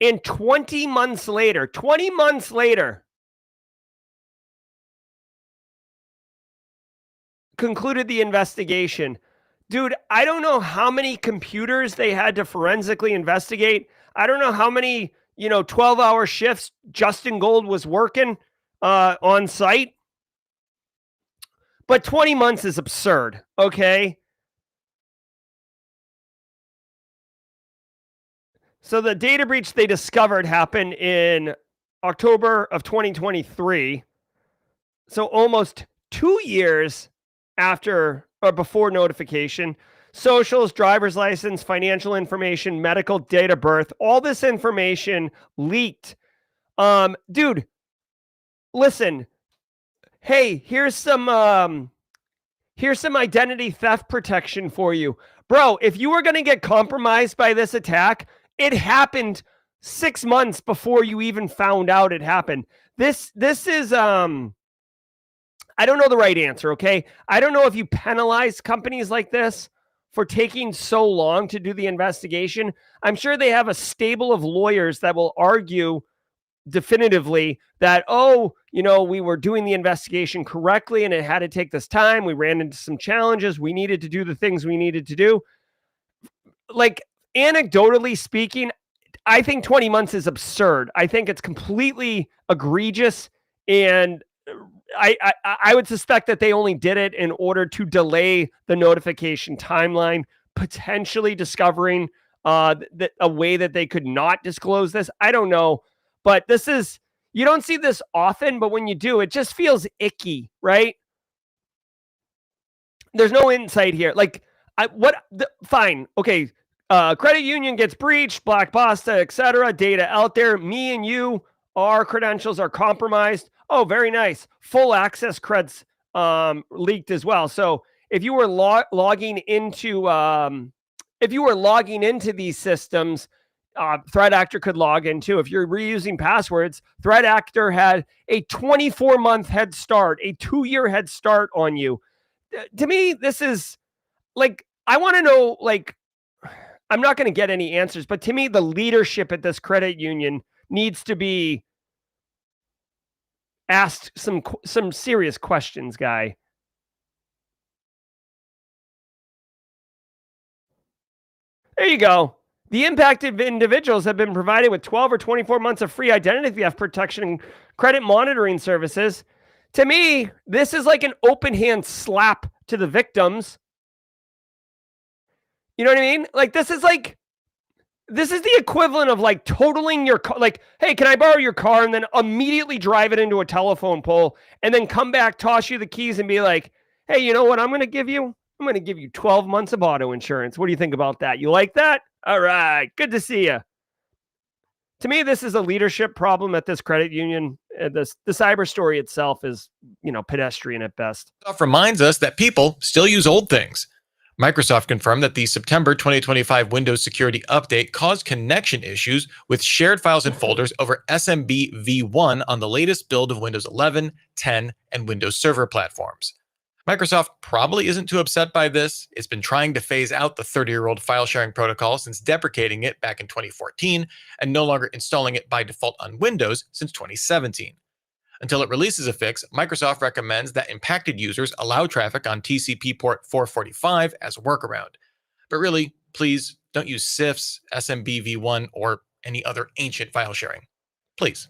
S1: and 20 months later, concluded the investigation. Dude, I don't know how many computers they had to forensically investigate. I don't know how many, 12-hour shifts Justin Gold was working on site. But 20 months is absurd, okay? So the data breach they discovered happened in October of 2023. So almost 2 years after or before notification. Socials, driver's license, financial information, medical, date of birth, all this information leaked. Dude, listen. Hey, here's some identity theft protection for you. Bro, if you were going to get compromised by this attack, it happened 6 months before you even found out it happened. This is I don't know the right answer, okay? I don't know if you penalize companies like this for taking so long to do the investigation. I'm sure they have a stable of lawyers that will argue definitively that, we were doing the investigation correctly and it had to take this time. We ran into some challenges. We needed to do the things we needed to do. Like, anecdotally speaking, I think 20 months is absurd. I think it's completely egregious, and I would suspect that they only did it in order to delay the notification timeline, potentially discovering a way that they could not disclose this. I don't know, but you don't see this often, but when you do, it just feels icky, right? There's no insight here. Like, fine, okay. Credit union gets breached, Black Basta, etc. Data out there. Me and you, our credentials are compromised. Oh, very nice. Full access creds leaked as well. So if you were logging into these systems, threat actor could log into. If you're reusing passwords, threat actor had a 24-month head start, a 2-year head start on you. To me, this is like, I want to know, like, I'm not going to get any answers, but to me, the leadership at this credit union needs to be asked some serious questions, guy. There you go. The impacted individuals have been provided with 12 or 24 months of free identity theft protection and credit monitoring services. To me, this is like an open hand slap to the victims. You know what I mean? Like, this is the equivalent of like totaling your car. Like, hey, can I borrow your car? And then immediately drive it into a telephone pole and then come back, toss you the keys and be like, hey, you know what I'm going to give you? I'm going to give you 12 months of auto insurance. What do you think about that? You like that? All right. Good to see you. To me, this is a leadership problem at this credit union. The cyber story itself is, pedestrian at best.
S4: Microsoft reminds us that people still use old things. Microsoft confirmed that the September 2025 Windows Security Update caused connection issues with shared files and folders over SMB v1 on the latest build of Windows 11, 10, and Windows Server platforms. Microsoft probably isn't too upset by this. It's been trying to phase out the 30-year-old file sharing protocol since deprecating it back in 2014 and no longer installing it by default on Windows since 2017. Until it releases a fix, Microsoft recommends that impacted users allow traffic on TCP port 445 as a workaround. But really, please don't use CIFS, SMBv1, or any other ancient file sharing. Please.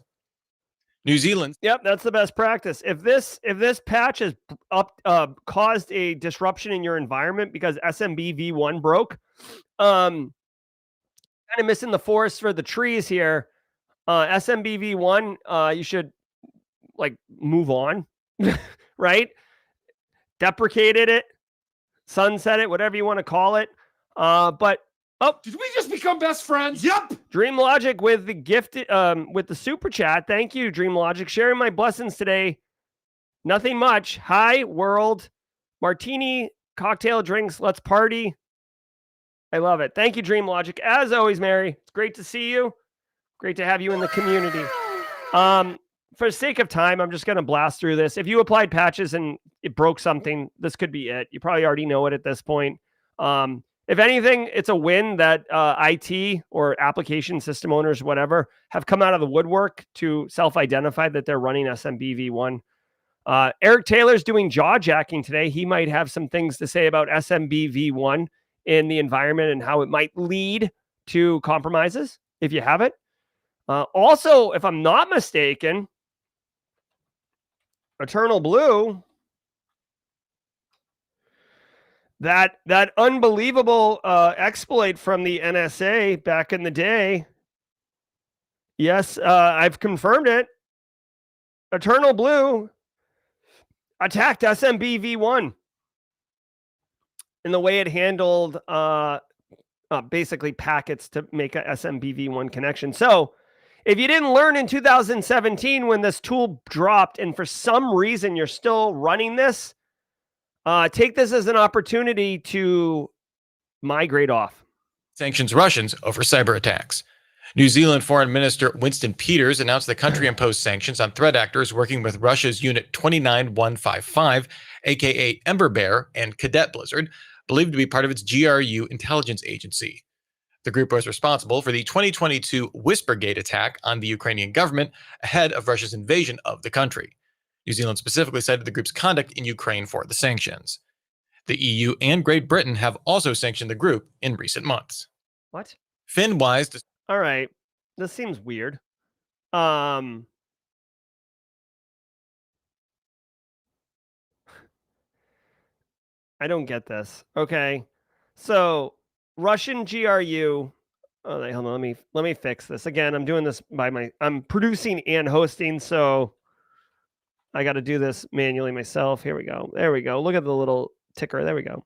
S4: New Zealand.
S1: Yep, that's the best practice. If this patch has caused a disruption in your environment because SMBv1 broke, kind of missing the forest for the trees here. SMBv1, you should move on, right? Deprecated it, sunset it, whatever you want to call it. But
S2: Did we just become best friends? Yep.
S1: Dream Logic with the gift, with the super chat. Thank you, Dream Logic. Sharing my blessings today. Nothing much. Hi, world. Martini, cocktail drinks. Let's party. I love it. Thank you, Dream Logic. As always, Mary, it's great to see you. Great to have you in the community. For the sake of time, I'm just going to blast through this. If you applied patches and it broke something, this could be it. You probably already know it at this point. If anything, it's a win that IT or application system owners, whatever, have come out of the woodwork to self-identify that they're running SMBv1. Eric Taylor's doing Jawjacking today. He might have some things to say about SMBv1 in the environment and how it might lead to compromises if you have it. Also, if I'm not mistaken, Eternal Blue, that unbelievable exploit from the NSA back in the day. Yes, I've confirmed it. Eternal Blue attacked SMBv1 in the way it handled basically packets to make a SMBv1 connection. So if you didn't learn in 2017 when this tool dropped and for some reason you're still running this, take this as an opportunity to migrate off.
S4: Sanctions Russians over cyber attacks. New Zealand Foreign Minister Winston Peters announced the country imposed sanctions on threat actors working with Russia's Unit 29155, aka Ember Bear, and Cadet Blizzard, believed to be part of its GRU intelligence agency. The group was responsible for the 2022 Whispergate attack on the Ukrainian government ahead of Russia's invasion of the country. New Zealand specifically cited the group's conduct in Ukraine for the sanctions. The EU and Great Britain have also sanctioned the group in recent months.
S1: What?
S4: FinWise.
S1: All right. This seems weird. I don't get this. Okay. So Russian GRU. Oh, wait, hold on. Let me fix this. Again, I'm doing this I'm producing and hosting, so I got to do this manually myself. Here we go. There we go. Look at the little ticker. There we go.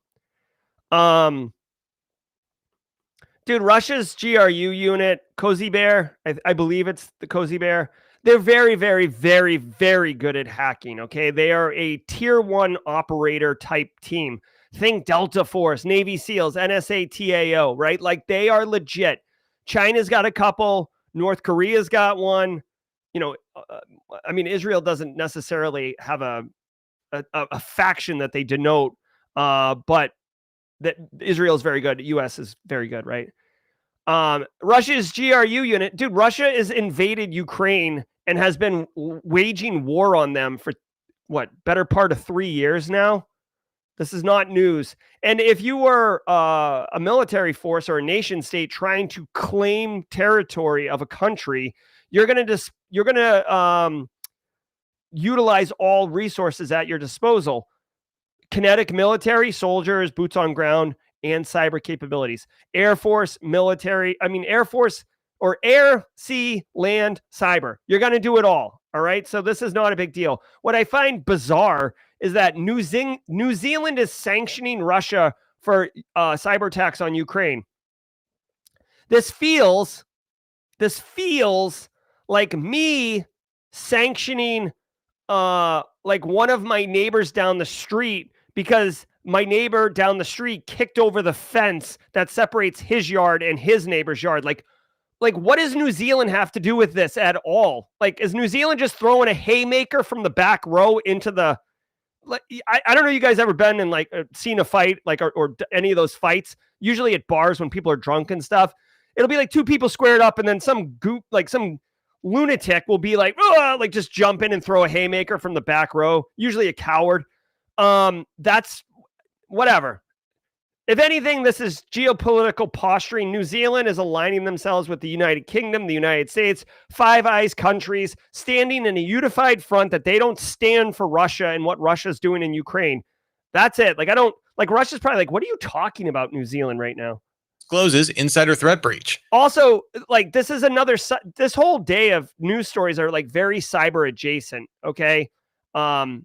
S1: Dude, Russia's GRU unit, Cozy Bear, I believe it's the Cozy Bear. They're very, very, very, very good at hacking, okay? They are a tier 1 operator type team. Think Delta Force, Navy SEALs, NSA, TAO, right? Like they are legit. China's got a couple. North Korea's got one. You know, I mean, Israel doesn't necessarily have a faction that they denote, but that Israel is very good. U.S. is very good, right? Russia's GRU unit, dude, Russia has invaded Ukraine and has been waging war on them for what, better part of 3 years now? This is not news. And if you were a military force or a nation state trying to claim territory of a country, you're going to utilize all resources at your disposal. Kinetic military, soldiers, boots on ground, and cyber capabilities. Air Force, military, Air Force or air, sea, land, cyber. You're going to do it all. All right. So this is not a big deal. What I find bizarre is that New Zealand is sanctioning Russia for cyber attacks on Ukraine. This feels like me sanctioning like one of my neighbors down the street because my neighbor down the street kicked over the fence that separates his yard and his neighbor's yard. Like what does New Zealand have to do with this at all? Like, is New Zealand just throwing a haymaker from the back row into the, like, I don't know, you guys ever been in like seen a fight, like, or any of those fights, usually at bars when people are drunk and stuff, it'll be like two people squared up and then some lunatic will be like just jump in and throw a haymaker from the back row, usually a coward. That's whatever. If anything, this is geopolitical posturing. New Zealand is aligning themselves with the United Kingdom, the United States, Five Eyes countries, standing in a unified front that they don't stand for Russia and what Russia's doing in Ukraine. That's it. Russia's probably like, what are you talking about, New Zealand, right now?
S4: Discloses insider threat breach.
S1: Also, like, this is this whole day of news stories are like very cyber adjacent. Okay. So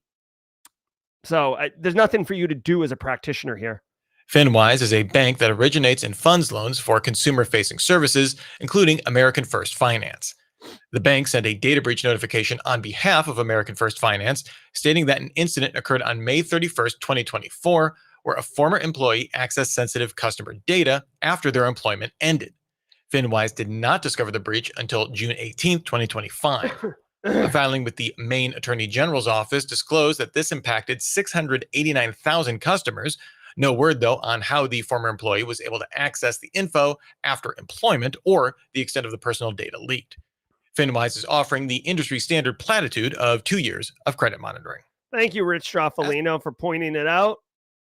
S1: there's nothing for you to do as a practitioner here.
S4: FinWise is a bank that originates and funds loans for consumer-facing services, including American First Finance. The bank sent a data breach notification on behalf of American First Finance, stating that an incident occurred on May 31st, 2024, where a former employee accessed sensitive customer data after their employment ended. FinWise did not discover the breach until June 18th, 2025. A filing with the Maine Attorney General's office disclosed that this impacted 689,000 customers. No word, though, on how the former employee was able to access the info after employment or the extent of the personal data leaked. FinWise is offering the industry standard platitude of 2 years of credit monitoring.
S1: Thank you, Rich Straffolino, for pointing it out.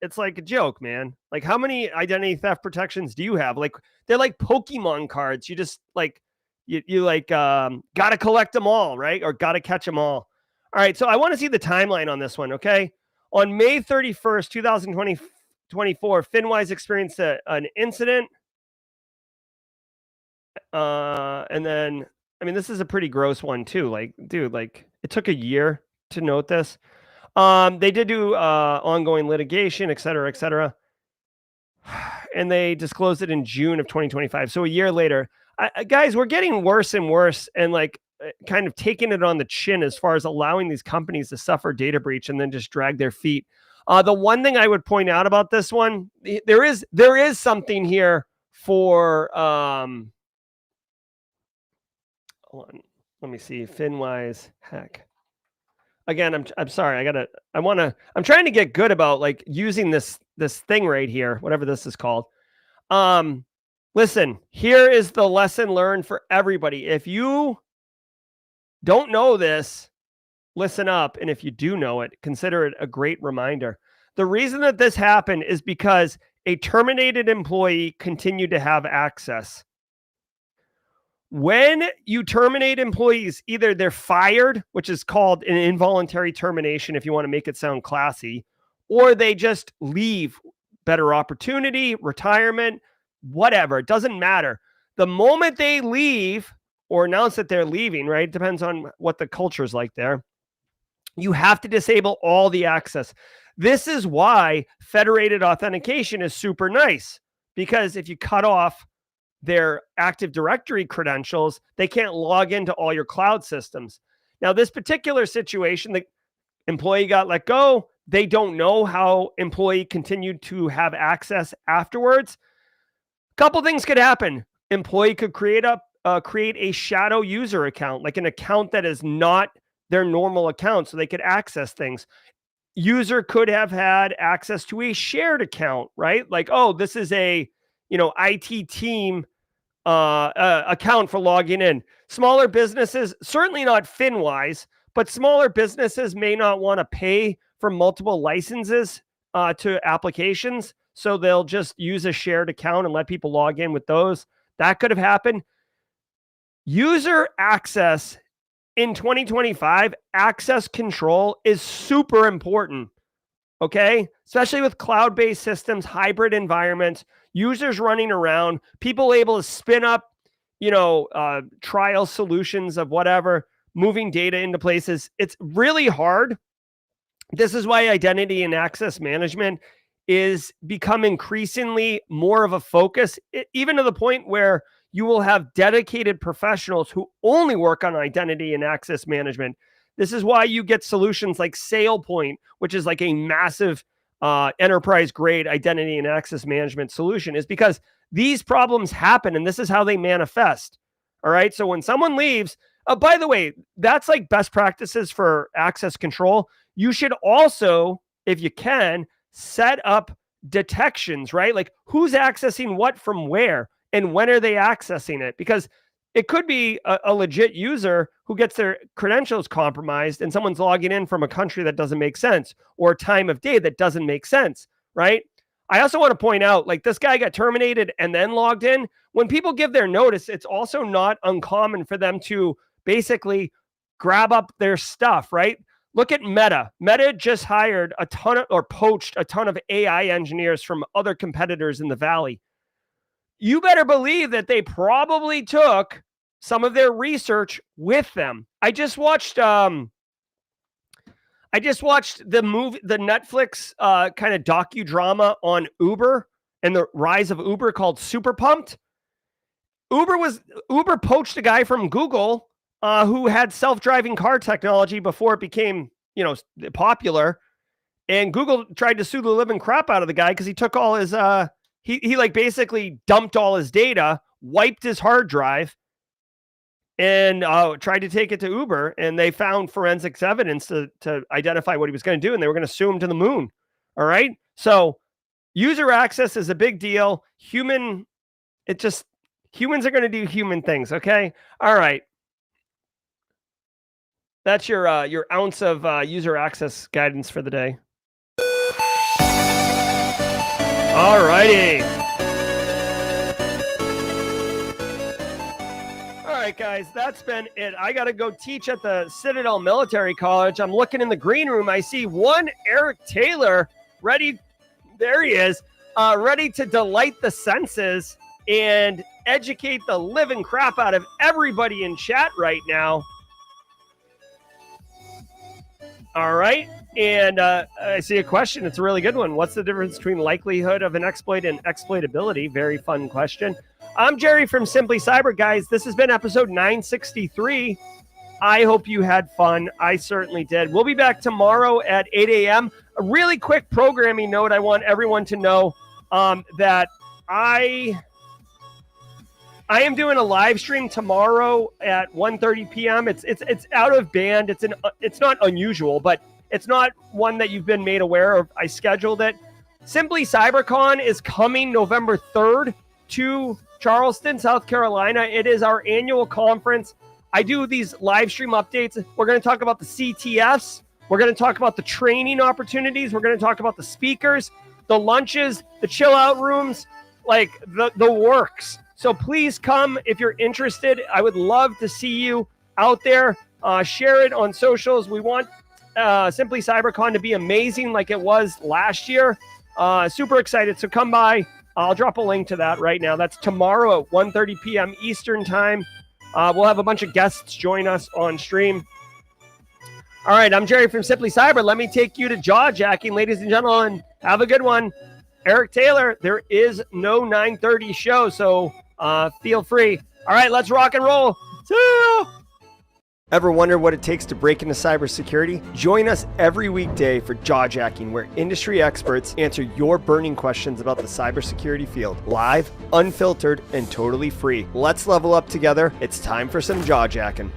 S1: It's like a joke, man. Like, how many identity theft protections do you have? Like, they're like Pokemon cards. You just like, you like, gotta collect them all, right? Or gotta catch them all. All right. So I want to see the timeline on this one. Okay. On May 31st, 2024, FinWise experienced an incident. And then, I mean, this is a pretty gross one too. Like, dude, like it took a year to note this. They did do ongoing litigation, et cetera, and they disclosed it in June of 2025. So a year later, guys, we're getting worse and worse, and like kind of taking it on the chin as far as allowing these companies to suffer data breach and then just drag their feet. The one thing I would point out about this one, there is something here for hold on, let me see, FinWise, heck. Again, I'm sorry. I'm trying to get good about like using this thing right here, whatever this is called. Listen, here is the lesson learned for everybody. If you don't know this, listen up. And if you do know it, consider it a great reminder. The reason that this happened is because a terminated employee continued to have access. When you terminate employees, either they're fired, which is called an involuntary termination if you want to make it sound classy, or they just leave. Better opportunity, retirement, whatever. It doesn't matter. The moment they leave or announce that they're leaving, right? It depends on what the culture is like there. You have to disable all the access. This is why federated authentication is super nice, because if you cut off their Active Directory credentials, they can't log into all your cloud systems. Now, this particular situation, the employee got let go. They don't know how employee continued to have access afterwards. A couple things could happen. Employee could create a shadow user account, like an account that is not their normal account, so they could access things. User could have had access to a shared account, right? Like, oh, this is a IT team account for logging in. Smaller businesses, certainly not FinWise, but smaller businesses may not want to pay for multiple licenses to applications. So they'll just use a shared account and let people log in with those. That could have happened. User access in 2025, access control is super important. Okay, especially with cloud-based systems, hybrid environments, users running around, people able to spin up, trial solutions of whatever, moving data into places. It's really hard. This is why identity and access management is become increasingly more of a focus, even to the point where you will have dedicated professionals who only work on identity and access management. This is why you get solutions like SailPoint, which is like a massive enterprise-grade identity and access management solution, is because these problems happen and this is how they manifest. All right. So when someone leaves, by the way, that's like best practices for access control. You should also, if you can, set up detections, right? Like who's accessing what from where and when are they accessing it? Because it could be a legit user who gets their credentials compromised and someone's logging in from a country that doesn't make sense or a time of day that doesn't make sense, right? I also want to point out, like this guy got terminated and then logged in. When people give their notice, it's also not uncommon for them to basically grab up their stuff, right? Look at Meta. Meta just hired poached a ton of AI engineers from other competitors in the Valley. You better believe that they probably took some of their research with them. I just watched I just watched the Netflix kind of docudrama on Uber and the rise of Uber called Super Pumped. Uber poached a guy from Google who had self-driving car technology before it became, popular. And Google tried to sue the living crap out of the guy because he took all his he like basically dumped all his data, wiped his hard drive, and tried to take it to Uber, and they found forensics evidence to identify what he was going to do, and they were going to sue him to the moon. All right. So user access is a big deal. Humans are going to do human things. Okay. All right. That's your ounce of user access guidance for the day. All righty. All right, guys, that's been it. I got to go teach at the Citadel Military College. I'm looking in the green room. I see one Eric Taylor ready. There he is, ready to delight the senses and educate the living crap out of everybody in chat right now. All right. And I see a question. It's a really good one. What's the difference between likelihood of an exploit and exploitability? Very fun question. I'm Jerry from Simply Cyber, guys. This has been episode 963. I hope you had fun. I certainly did. We'll be back tomorrow at 8 a.m. A really quick programming note. I want everyone to know that I am doing a live stream tomorrow at 1:30 p.m. It's out of band. It's not unusual, but it's not one that you've been made aware of. I scheduled it. Simply CyberCon is coming November 3rd to Charleston, South Carolina. It is our annual conference. I do these live stream updates. We're going to talk about the CTFs. We're going to talk about the training opportunities. We're going to talk about the speakers, the lunches, the chill out rooms, like the works. So please come if you're interested. I would love to see you out there. Share it on socials. We want Simply CyberCon to be amazing like it was last year. Super excited. So come by. I'll drop a link to that right now. That's tomorrow at 1:30 p.m. Eastern time. We'll have a bunch of guests join us on stream. All right, I'm Jerry from Simply Cyber. Let me take you to Jawjacking, ladies and gentlemen. Have a good one. Eric Taylor, there is no 9:30 show, so feel free. All right, let's rock and roll. See ya. Ever wonder what it takes to break into cybersecurity? Join us every weekday for Jawjacking, where industry experts answer your burning questions about the cybersecurity field. Live, unfiltered, and totally free. Let's level up together. It's time for some Jawjacking.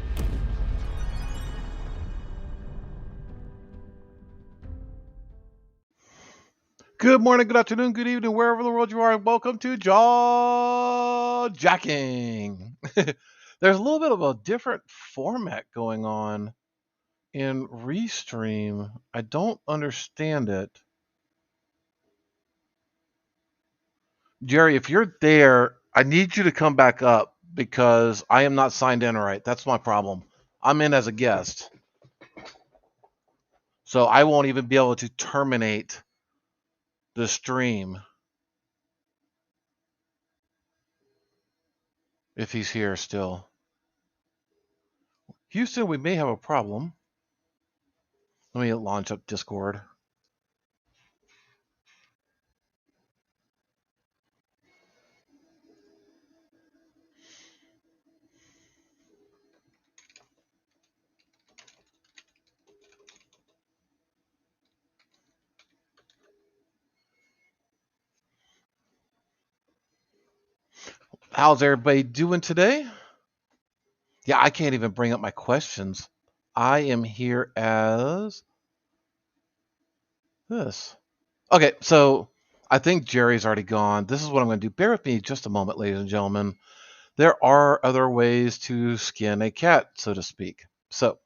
S2: Good morning, good afternoon, good evening, wherever in the world you are, and welcome to Jawjacking. There's a little bit of a different format going on in Restream. I don't understand it. Jerry, if you're there, I need you to come back up because I am not signed in right. That's my problem. I'm in as a guest. So I won't even be able to terminate the stream if he's here still. Houston, we may have a problem. Let me launch up Discord. How's everybody doing today? Yeah, I can't even bring up my questions. I am here as this. Okay, so I think Jerry's already gone. This is what I'm going to do. Bear with me just a moment, ladies and gentlemen. There are other ways to skin a cat, so to speak. So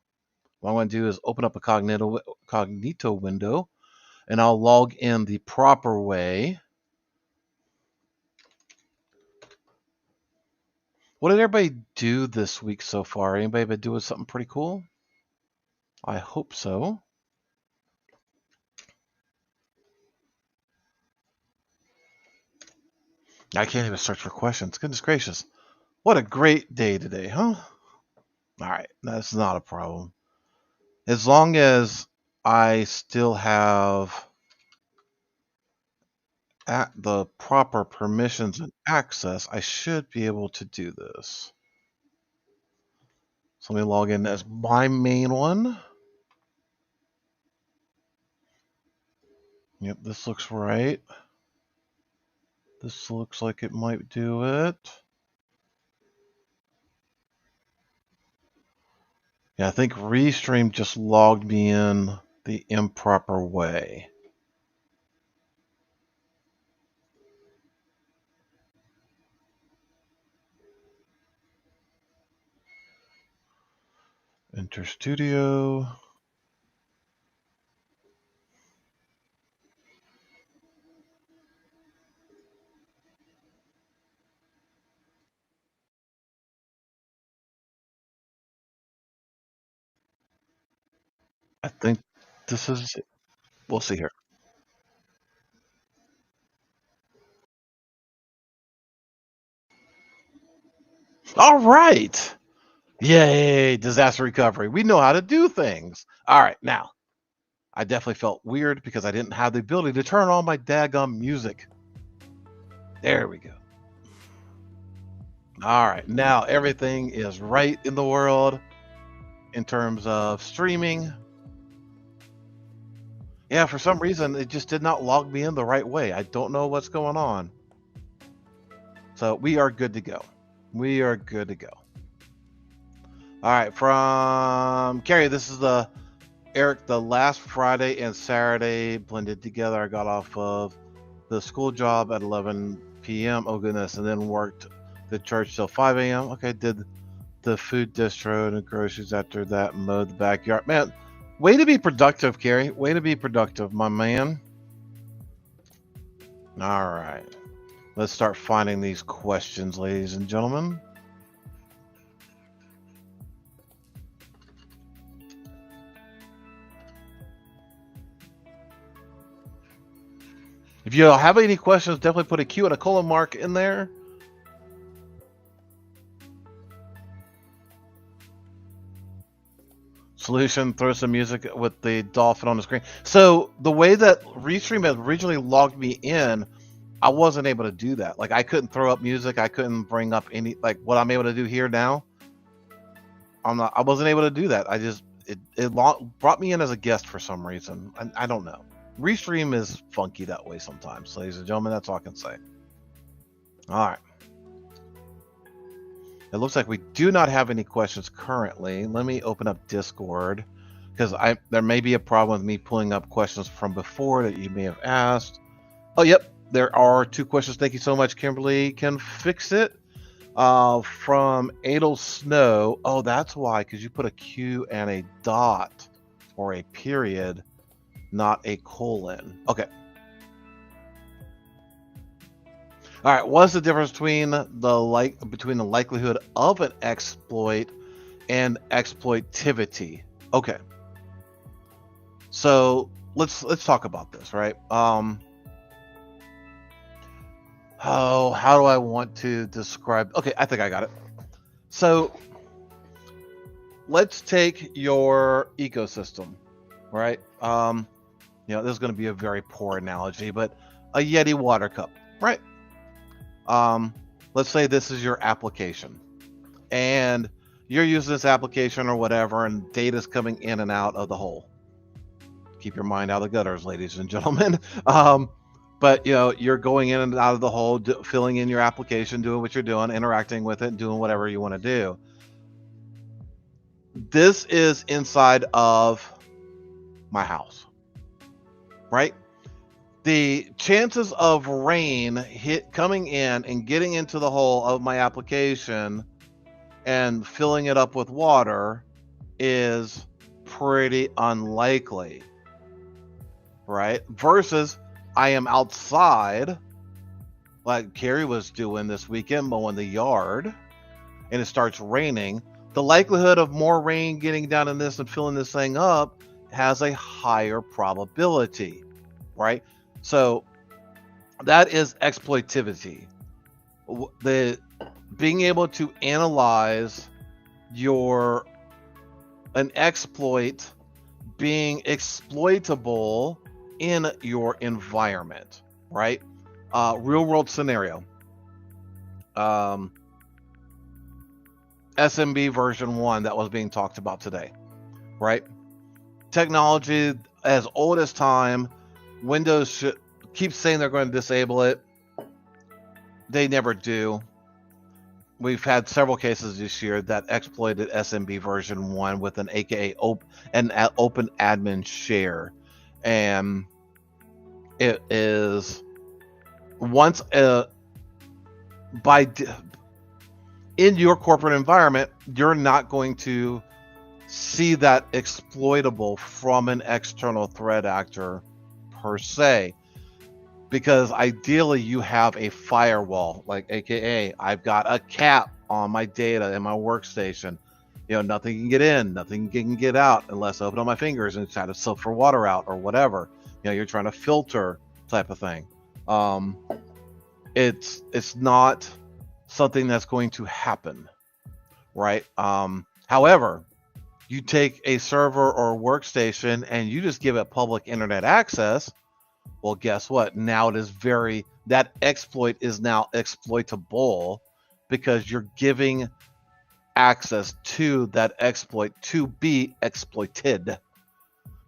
S2: what I'm going to do is open up a cognito window, and I'll log in the proper way. What did everybody do this week so far? Anybody been doing something pretty cool? I hope so. I can't even search for questions. Goodness gracious. What a great day today, huh? All right, that's not a problem. As long as I still have at the proper permissions and access, I should be able to do this. So let me log in as my main one. Yep, this looks right. This looks like it might do it. Yeah, I think Restream just logged me in the improper way. Enter Studio. I think this is it. We'll see here. All right. Yay, disaster recovery. We know how to do things. All right, now, I definitely felt weird because I didn't have the ability to turn on my daggum music. There we go. All right, now everything is right in the world in terms of streaming. Yeah, for some reason, it just did not log me in the right way. I don't know what's going on. So we are good to go. We are good to go. All right, from Carrie, this is the Eric, the last Friday and Saturday blended together. I got off of the school job at 11 p.m. Oh, goodness. And then worked the church till 5 a.m. Okay, did the food distro and the groceries after that, mowed the backyard. Man, way to be productive, Carrie. Way to be productive, my man. All right. Let's start finding these questions, ladies and gentlemen. If you have any questions, definitely put a Q and a colon mark in there. Solution, throw some music with the dolphin on the screen. So the way that Restream had originally logged me in, I wasn't able to do that. Like I couldn't throw up music. I couldn't bring up any, like what I'm able to do here now. I wasn't able to do that. It brought me in as a guest for some reason. I don't know. Restream is funky that way sometimes, ladies and gentlemen. That's all I can say. All right. It looks like we do not have any questions currently. Let me open up Discord because there may be a problem with me pulling up questions from before that you may have asked. Oh, yep. There are 2 questions. Thank you so much, Kimberly. Can fix it. From Adel Snow. Oh, that's why, because you put a Q and a dot or a period, not a colon. Okay. All right. What's the difference between the likelihood of an exploit and exploitivity? Okay. So let's talk about this, right? How do I want to describe? Okay, I think I got it. So let's take your ecosystem, right? This is going to be a very poor analogy, but a Yeti water cup, right? Let's say this is your application, and you're using this application or whatever, and data's coming in and out of the hole. Keep your mind out of the gutters, ladies and gentlemen. But you're going in and out of the hole, filling in your application, doing what you're doing, interacting with it, doing whatever you want to do. This is inside of my house, right? The chances of rain coming in and getting into the hole of my application and filling it up with water is pretty unlikely, right? Versus I am outside, like Carrie was doing this weekend, mowing the yard, and it starts raining. The likelihood of more rain getting down in this and filling this thing up has a higher probability, right? So that is exploitivity. The being able to analyze an exploit being exploitable in your environment, right? Real world scenario. SMB version 1 that was being talked about today, right? Technology as old as time. Windows keeps saying they're going to disable it. They never do. We've had several cases this year that exploited SMB version 1 with an AKA open admin share. And it is once in your corporate environment, you're not going to see that exploitable from an external threat actor per se, because ideally you have a firewall, like AKA I've got a cap on my data in my workstation. Nothing can get in, nothing can get out unless I open up my fingers and try to filter water out or whatever. You're trying to filter type of thing. It's not something that's going to happen, right? However, you take a server or workstation and you just give it public internet access. Well, guess what? Now that exploit is now exploitable because you're giving access to that exploit to be exploited.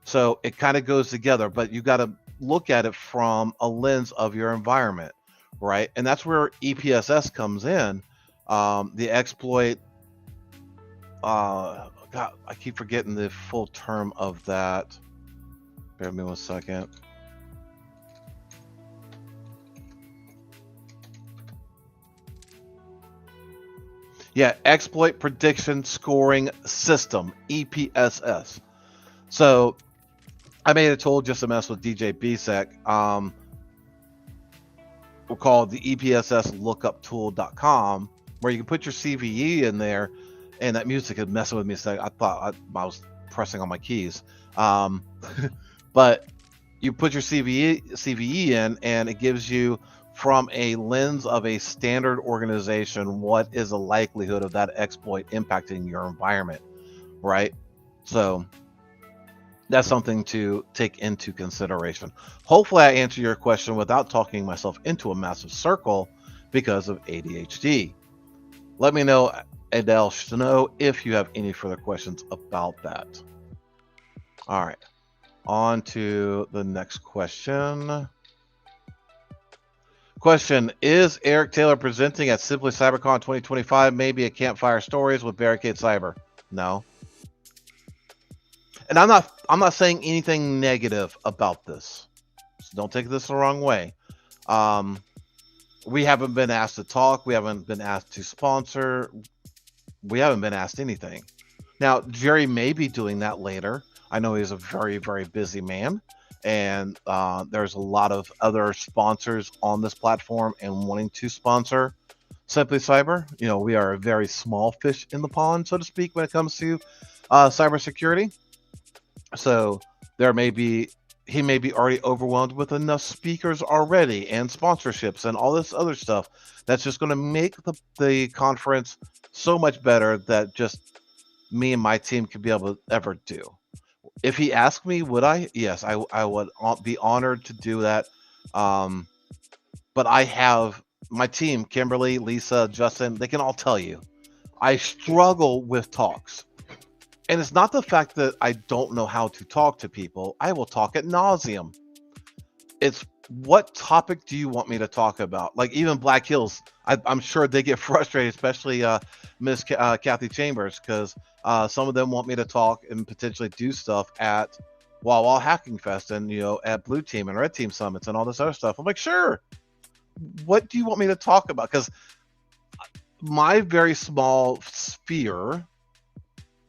S2: So it kind of goes together, but you got to look at it from a lens of your environment, right? And that's where EPSS comes in. The exploit, God, I keep forgetting the full term of that. Bear with me 1 second. Yeah, exploit prediction scoring system, EPSS. So I made a tool just to mess with DJ BSEC. We'll call it the EPSSLookupTool.com, where you can put your CVE in there, and that music is messing with me. So I thought I was pressing on my keys. But you put your CVE in, and it gives you, from a lens of a standard organization, what is the likelihood of that exploit impacting your environment, right? So that's something to take into consideration. Hopefully I answer your question without talking myself into a massive circle because of ADHD. Let me know, Adele Snow, if you have any further questions about that. All right, on to the next question. Question, is Eric Taylor presenting at Simply CyberCon 2025 maybe a Campfire Stories with Barricade Cyber? No. And I'm not saying anything negative about this. So don't take this the wrong way. We haven't been asked to talk. We haven't been asked to sponsor. We haven't been asked anything. Now, Jerry may be doing that later. I know he's a very, very busy man. And there's a lot of other sponsors on this platform and wanting to sponsor Simply Cyber. We are a very small fish in the pond, so to speak, when it comes to cybersecurity. So he may be already overwhelmed with enough speakers already and sponsorships and all this other stuff that's just going to make the conference so much better that just me and my team could be able to ever do. If he asked me, would I? Yes, I would be honored to do that. But I have my team, Kimberly, Lisa, Justin, they can all tell you, I struggle with talks. And it's not the fact that I don't know how to talk to people. I will talk ad nauseum. It's what topic do you want me to talk about? Like even Black Hills, I'm sure they get frustrated, especially Miss Kathy Chambers, because some of them want me to talk and potentially do stuff at Wawa Hacking Fest and at Blue Team and Red Team Summits and all this other stuff. I'm like, sure. What do you want me to talk about? Because my very small sphere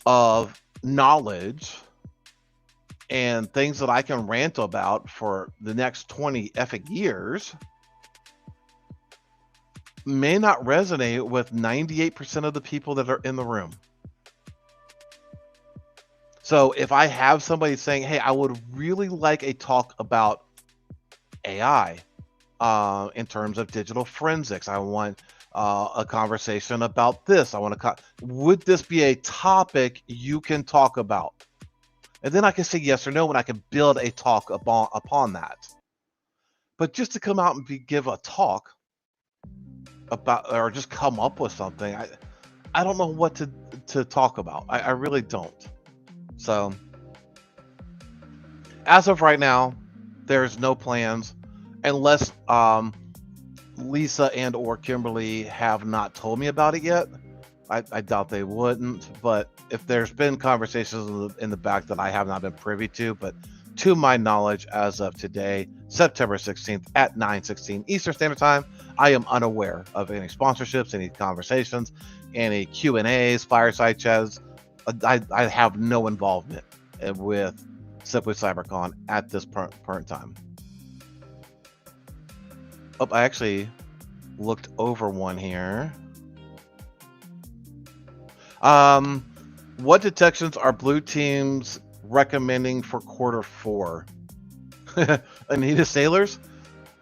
S2: of knowledge and things that I can rant about for the next 20 effing years may not resonate with 98% of the people that are in the room. So if I have somebody saying, hey, I would really like a talk about AI in terms of digital forensics, I want a conversation about this. Would this be a topic you can talk about? And then I can say yes or no, and I can build a talk upon that. But just to come out and give a talk about, or just come up with something, I don't know what to talk about. I really don't. So as of right now, there's no plans, unless Lisa and or Kimberly have not told me about it yet. I doubt they wouldn't, but if there's been conversations in the back that I have not been privy to, but to my knowledge, as of today, September 16th at 9:16 Eastern Standard Time, I am unaware of any sponsorships, any conversations, any Q&As, fireside chats. I have no involvement with Simply CyberCon at this current time. Oh, I actually looked over one here. What detections are blue teams recommending for Q4? Anita Sailors?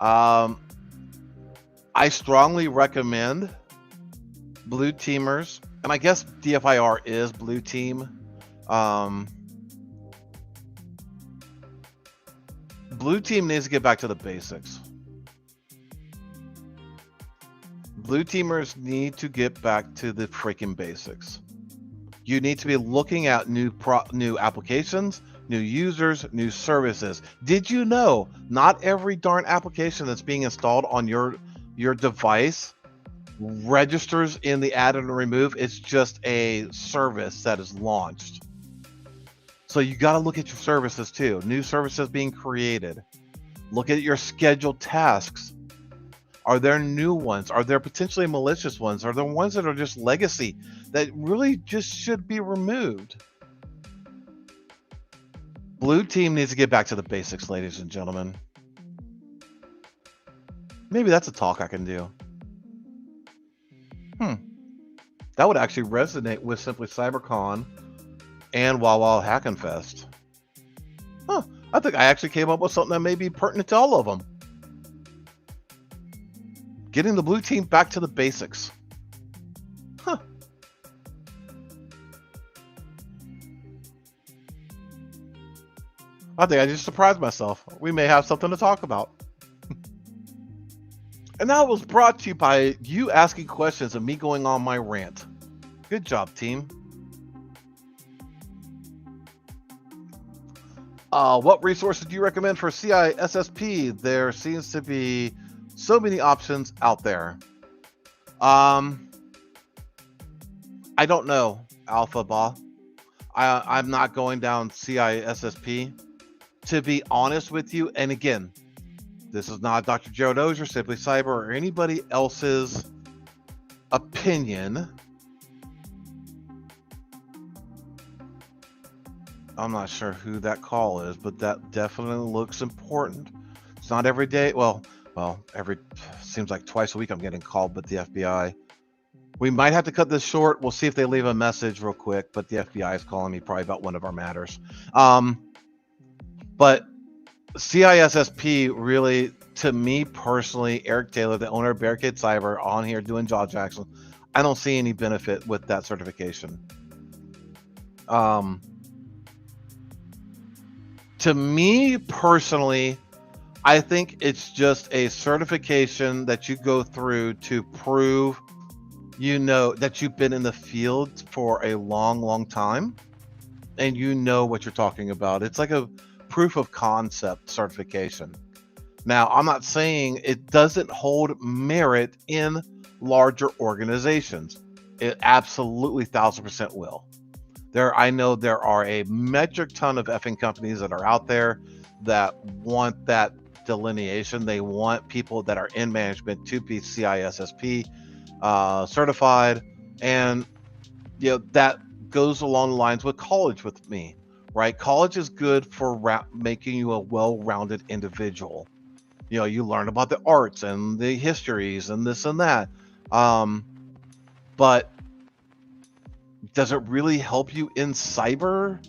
S2: I strongly recommend blue teamers, and I guess DFIR is blue team. Blue team needs to get back to the basics. Blue teamers need to get back to the freaking basics. You need to be looking at new applications, new users, new services. Did you know not every darn application that's being installed on your device registers in the add and remove? It's just a service that is launched. So you got to look at your services too. New services being created. Look at your scheduled tasks. Are there new ones? Are there potentially malicious ones? Are there ones that are just legacy that really just should be removed? Blue team needs to get back to the basics, ladies and gentlemen. Maybe that's a talk I can do. That would actually resonate with Simply CyberCon and Wild Hackin' Fest. I think I actually came up with something that may be pertinent to all of them. Getting the blue team back to the basics. I think I just surprised myself. We may have something to talk about. And that was brought to you by you asking questions and me going on my rant. Good job, team. What resources do you recommend for CISSP? There seems to be so many options out there. I don't know, Alpha Ba. I'm not going down CISSP. To be honest with you, and again, this is not Dr. Gerald Auger, Simply Cyber, or anybody else's opinion. I'm not sure who that call is, but that definitely looks important. It's not every day. Well, seems like twice a week I'm getting called, but the FBI. We might have to cut this short. We'll see if they leave a message real quick, but the FBI is calling me probably about one of our matters. But CISSP really, to me personally, Eric Taylor, the owner of Barricade Cyber, on here doing Jawjacking, I don't see any benefit with that certification. To me personally, I think it's just a certification that you go through to prove, you know, that you've been in the field for a long time and you know what you're talking about. It's like a proof of concept certification. Now, I'm not saying it doesn't hold merit in larger organizations. It absolutely 1000% will. I know there are a metric ton of effing companies that are out there that want that delineation. They want people that are in management to be CISSP certified, and you know that goes along the lines with college with me, right? College is good for making you a well-rounded individual. You know, you learn about the arts and the histories and this and that, but does it really help you in cyber,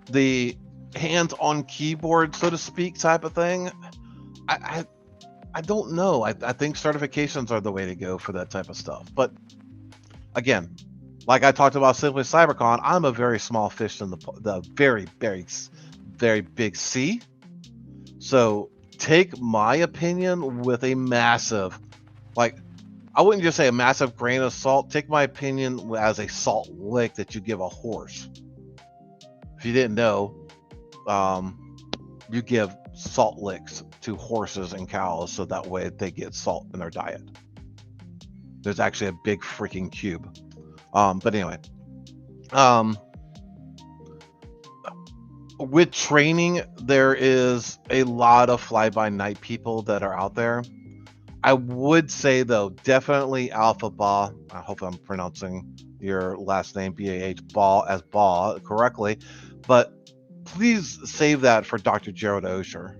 S2: the hands-on keyboard, so to speak, type of thing? I don't know. I think certifications are the way to go for that type of stuff. But again, like I talked about Simply CyberCon, I'm a very small fish in the very, very, very big sea. So take my opinion with a massive, like, I wouldn't just say a massive grain of salt. Take my opinion as a salt lick that you give a horse. If you didn't know, you give salt licks to horses and cows so that way they get salt in their diet. There's actually a big freaking cube. But anyway, with training, there is a lot of fly-by-night people that are out there. I would say, though, definitely Alpha Ba. I hope I'm pronouncing your last name, B-A-H, as Ba, correctly. But please save that for Dr. Gerald Auger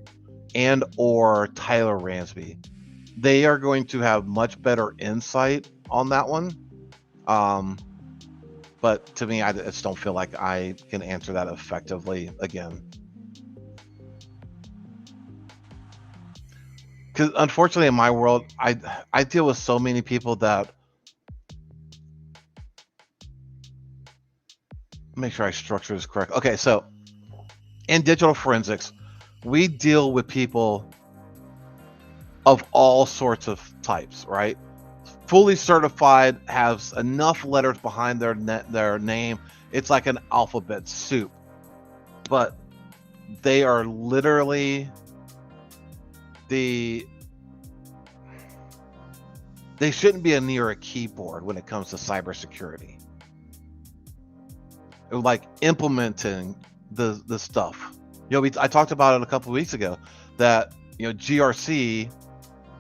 S2: and or Tyler Ransby. They are going to have much better insight on that one. But to me, I just don't feel like I can answer that effectively again. Because unfortunately, in my world, I deal with so many people that, make sure I structure this correct. Okay, so in digital forensics, we deal with people of all sorts of types, right? Fully certified, has enough letters behind their name. It's like an alphabet soup, but they are literally they shouldn't be near a keyboard when it comes to cybersecurity. Like implementing the stuff. I talked about it a couple of weeks ago that GRC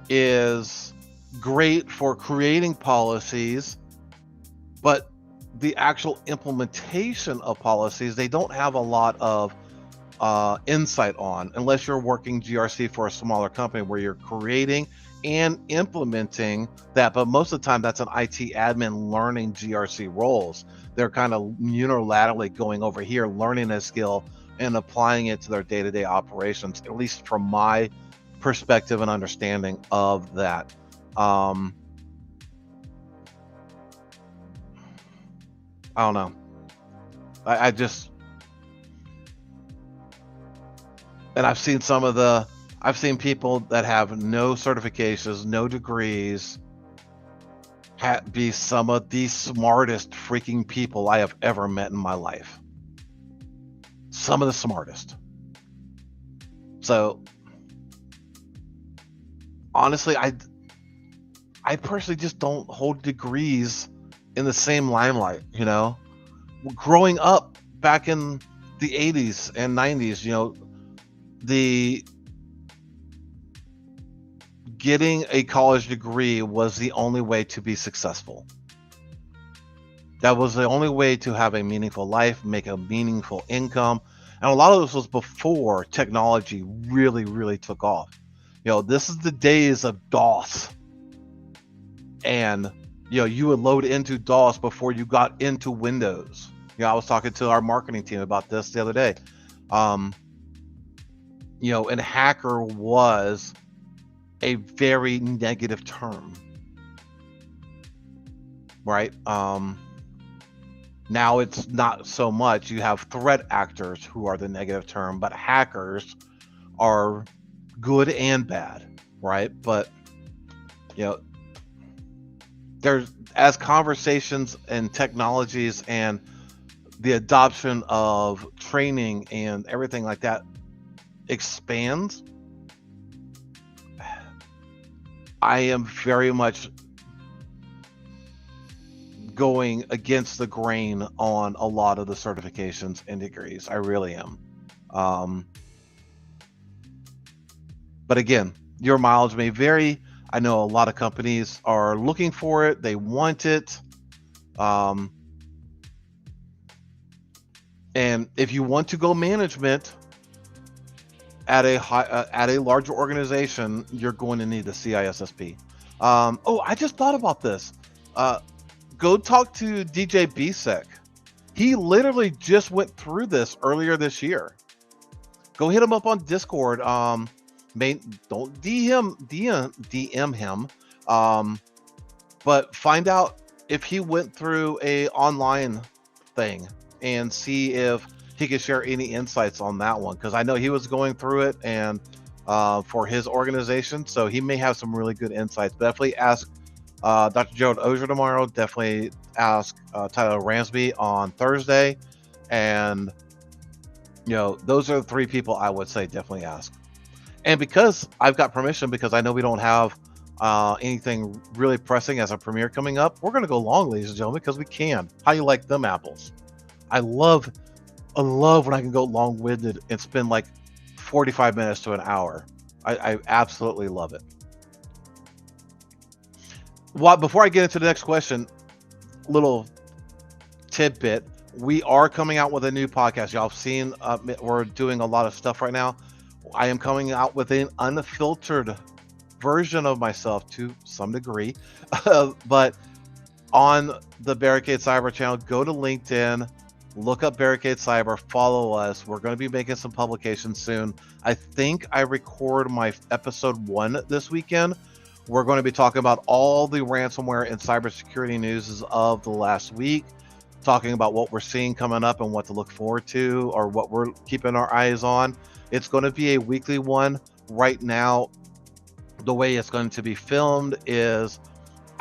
S2: is great for creating policies, but the actual implementation of policies they don't have a lot of insight on, unless you're working GRC for a smaller company where you're creating and implementing that. But most of the time that's an IT admin learning GRC roles. They're kind of unilaterally going over here, learning a skill and applying it to their day-to-day operations, at least from my perspective and understanding of that. I don't know. I just, and I've seen people that have no certifications, no degrees, be some of the smartest freaking people I have ever met in my life. Some of the smartest. So honestly, I personally just don't hold degrees in the same limelight, Growing up back in the 80s and 90s, the getting a college degree was the only way to be successful. That was the only way to have a meaningful life, make a meaningful income. And a lot of this was before technology really, really took off. This is the days of DOS. And, you would load into DOS before you got into Windows. I was talking to our marketing team about this the other day. And hacker was a very negative term, right? Now it's not so much. You have threat actors who are the negative term, but hackers are good and bad, right? But there's, as conversations and technologies and the adoption of training and everything like that expands, I am very much going against the grain on a lot of the certifications and degrees. I really am. But again, your mileage may vary. I know a lot of companies are looking for it. They want it. And if you want to go management at a larger organization, you're going to need the CISSP. I just thought about this. Go talk to DJ BSEC. He literally just went through this earlier this year. Go hit him up on Discord. Don't DM him. But find out if he went through a online thing and see if he could share any insights on that one, because I know he was going through it and for his organization, so he may have some really good insights. Definitely ask Dr. Gerald Auger tomorrow. Definitely ask Tyler Ransby on Thursday, and those are the three people I would say definitely ask. And because I've got permission, because I know we don't have anything really pressing as a premiere coming up, we're going to go long, ladies and gentlemen, because we can. How you like them apples? I love when I can go long-winded and spend like 45 minutes to an hour. I absolutely love it. Before I get into the next question, little tidbit, we are coming out with a new podcast. Y'all have seen we're doing a lot of stuff right now. I am coming out with an unfiltered version of myself to some degree, but on the Barricade Cyber channel, go to LinkedIn, look up Barricade Cyber, follow us. We're going to be making some publications soon. I think I record my episode 1 this weekend. We're going to be talking about all the ransomware and cybersecurity news of the last week, talking about what we're seeing coming up and what to look forward to, or what we're keeping our eyes on. It's going to be a weekly one. Right now, the way it's going to be filmed is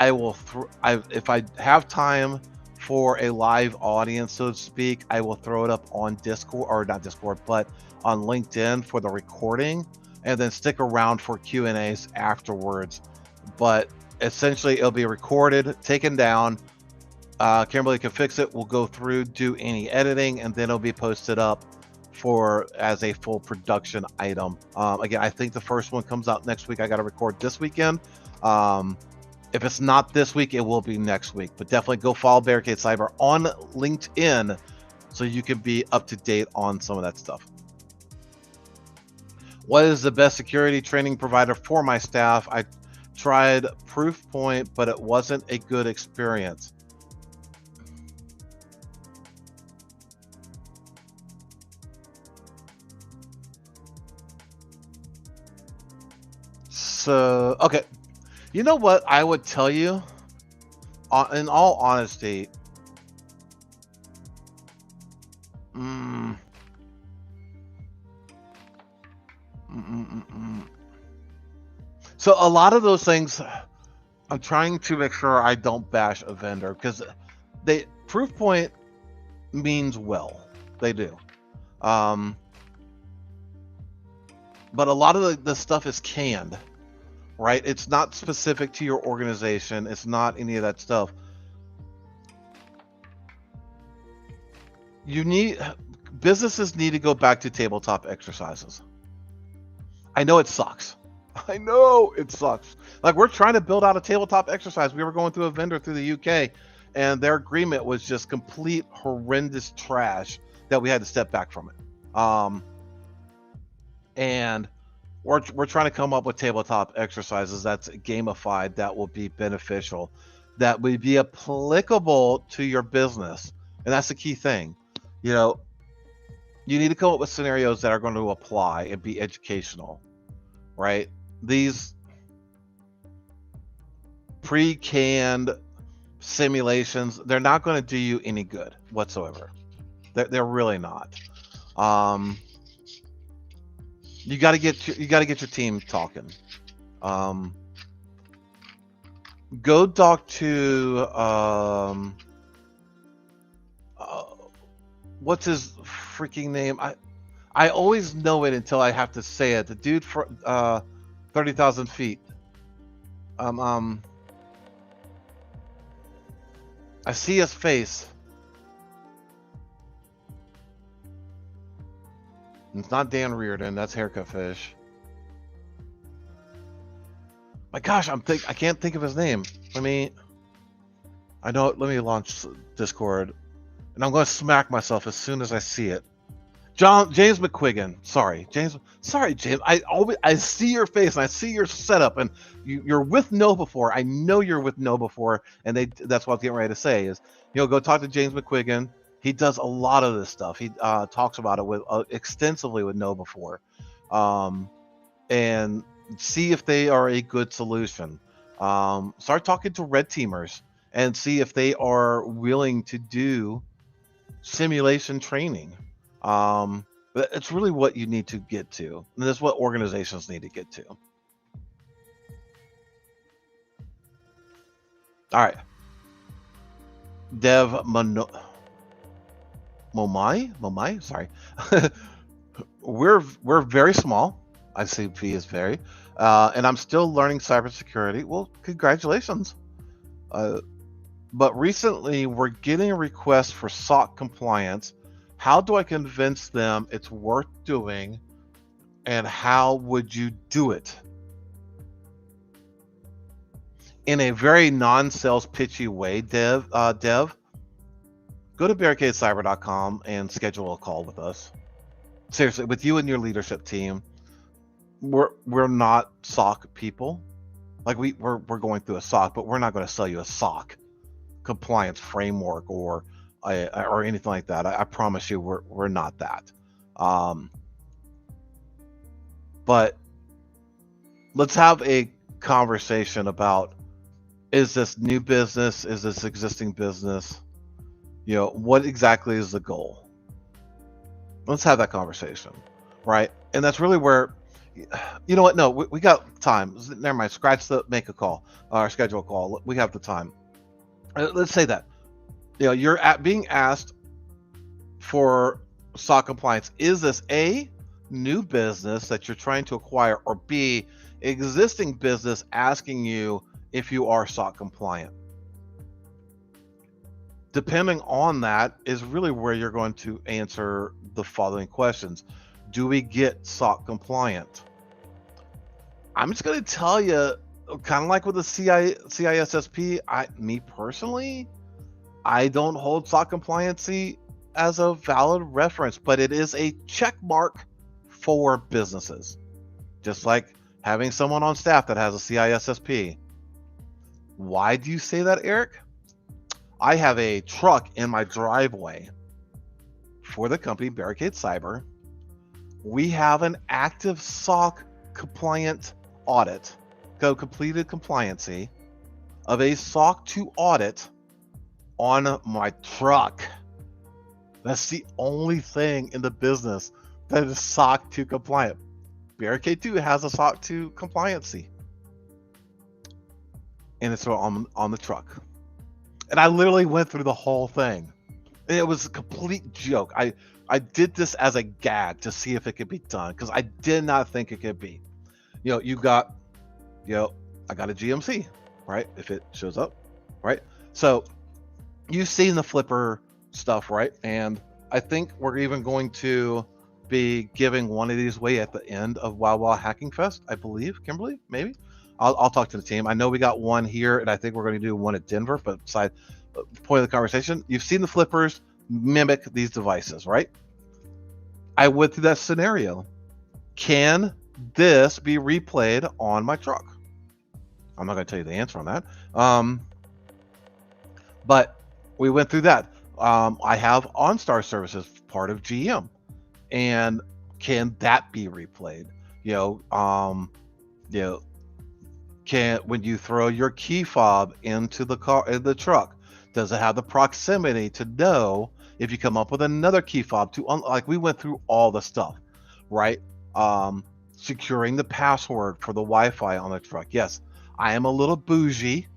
S2: if I have time for a live audience, so to speak, I will throw it up on Discord, or not Discord, but on LinkedIn for the recording, and then stick around for Q&As afterwards. But essentially, it'll be recorded, taken down. Kimberly can fix it. We'll go through, do any editing, and then it'll be posted up as a full production item. Again, I think the first one comes out next week. I got to record this weekend. If it's not this week, it will be next week. But definitely go follow Barricade Cyber on LinkedIn so you can be up to date on some of that stuff. What is the best security training provider for my staff? I tried Proofpoint, but it wasn't a good experience. So, okay. You know what I would tell you? In all honesty, so a lot of those things, I'm trying to make sure I don't bash a vendor, because Proofpoint means well. They do. But a lot of the stuff is canned. Right? It's not specific to your organization. It's not any of that stuff. Businesses need to go back to tabletop exercises. I know it sucks. I know it sucks. Like, we're trying to build out a tabletop exercise. We were going through a vendor through the UK, and their agreement was just complete horrendous trash that we had to step back from it. And we're trying to come up with tabletop exercises that's gamified, that will be beneficial, that would be applicable to your business. And that's the key thing. You need to come up with scenarios that are going to apply and be educational, right? These pre-canned simulations, they're not going to do you any good whatsoever. They're really not. You got to get your team talking. Go talk to what's his freaking name? I always know it until I have to say it. The dude for 30,000 feet. I see his face. It's not Dan Reardon. That's Haircut Fish. My gosh, I can't think of his name. Let me launch Discord, and I'm going to smack myself as soon as I see it. James McQuiggan. Sorry, James. I see your face and I see your setup, and you're with KnowBe4. I know you're with KnowBe4, and that's what I was getting ready to say is, go talk to James McQuiggan. He does a lot of this stuff. He talks about it extensively with KnowBe4, and see if they are a good solution. Start talking to red teamers and see if they are willing to do simulation training. But it's really what you need to get to. And that's what organizations need to get to. All right. Dev Momai, sorry. we're very small. I see V is very, and I'm still learning cybersecurity. Well, congratulations. But recently we're getting a request for SOC compliance. How do I convince them it's worth doing, and how would you do it? In a very non-sales pitchy way, Dev, go to barricadecyber.com and schedule a call with us. Seriously, with you and your leadership team. We're not SOC people. Like we're going through a SOC, but we're not going to sell you a SOC compliance framework or anything like that. I promise you, we're not that. But let's have a conversation about, is this new business? Is this existing business? You know, what exactly is the goal? Let's have that conversation, right? And that's really where, you know what? No, we got time. Never mind. Scratch the make a call or schedule a call. We have the time. Let's say that, you know, you're being asked for SOC compliance. Is this A, new business that you're trying to acquire, or B, existing business asking you if you are SOC compliant? Depending on that is really where you're going to answer the following questions. Do we get SOC compliant? I'm just going to tell you, kind of like with the CISSP, me personally, I don't hold SOC compliancy as a valid reference, but it is a check mark for businesses. Just like having someone on staff that has a CISSP. Why do you say that, Eric? I have a truck in my driveway for the company Barricade Cyber. We have an active SOC compliant audit, completed compliancy of a SOC 2 audit on my truck. That's the only thing in the business that is SOC 2 compliant. Barricade 2 has a SOC 2 compliancy, and it's on the truck. And I literally went through the whole thing. It was a complete joke. I did this as a gag to see if it could be done, because I did not think it could be. You know, I got a GMC, right? If it shows up, right? So you've seen the flipper stuff, right? And I think we're even going to be giving one of these away at the end of Wow Hacking Fest, I believe. Kimberly, maybe? I'll talk to the team. I know we got one here, and I think we're going to do one at Denver. But beside the point of the conversation, you've seen the flippers mimic these devices, right? I went through that scenario. Can this be replayed on my truck? I'm not going to tell you the answer on that. But we went through that. I have OnStar services, part of GM, and can that be replayed? When you throw your key fob into the truck, does it have the proximity to know if you come up with another key fob to like we went through all the stuff, right? Securing the password for the Wi-Fi on the truck. Yes, I am a little bougie,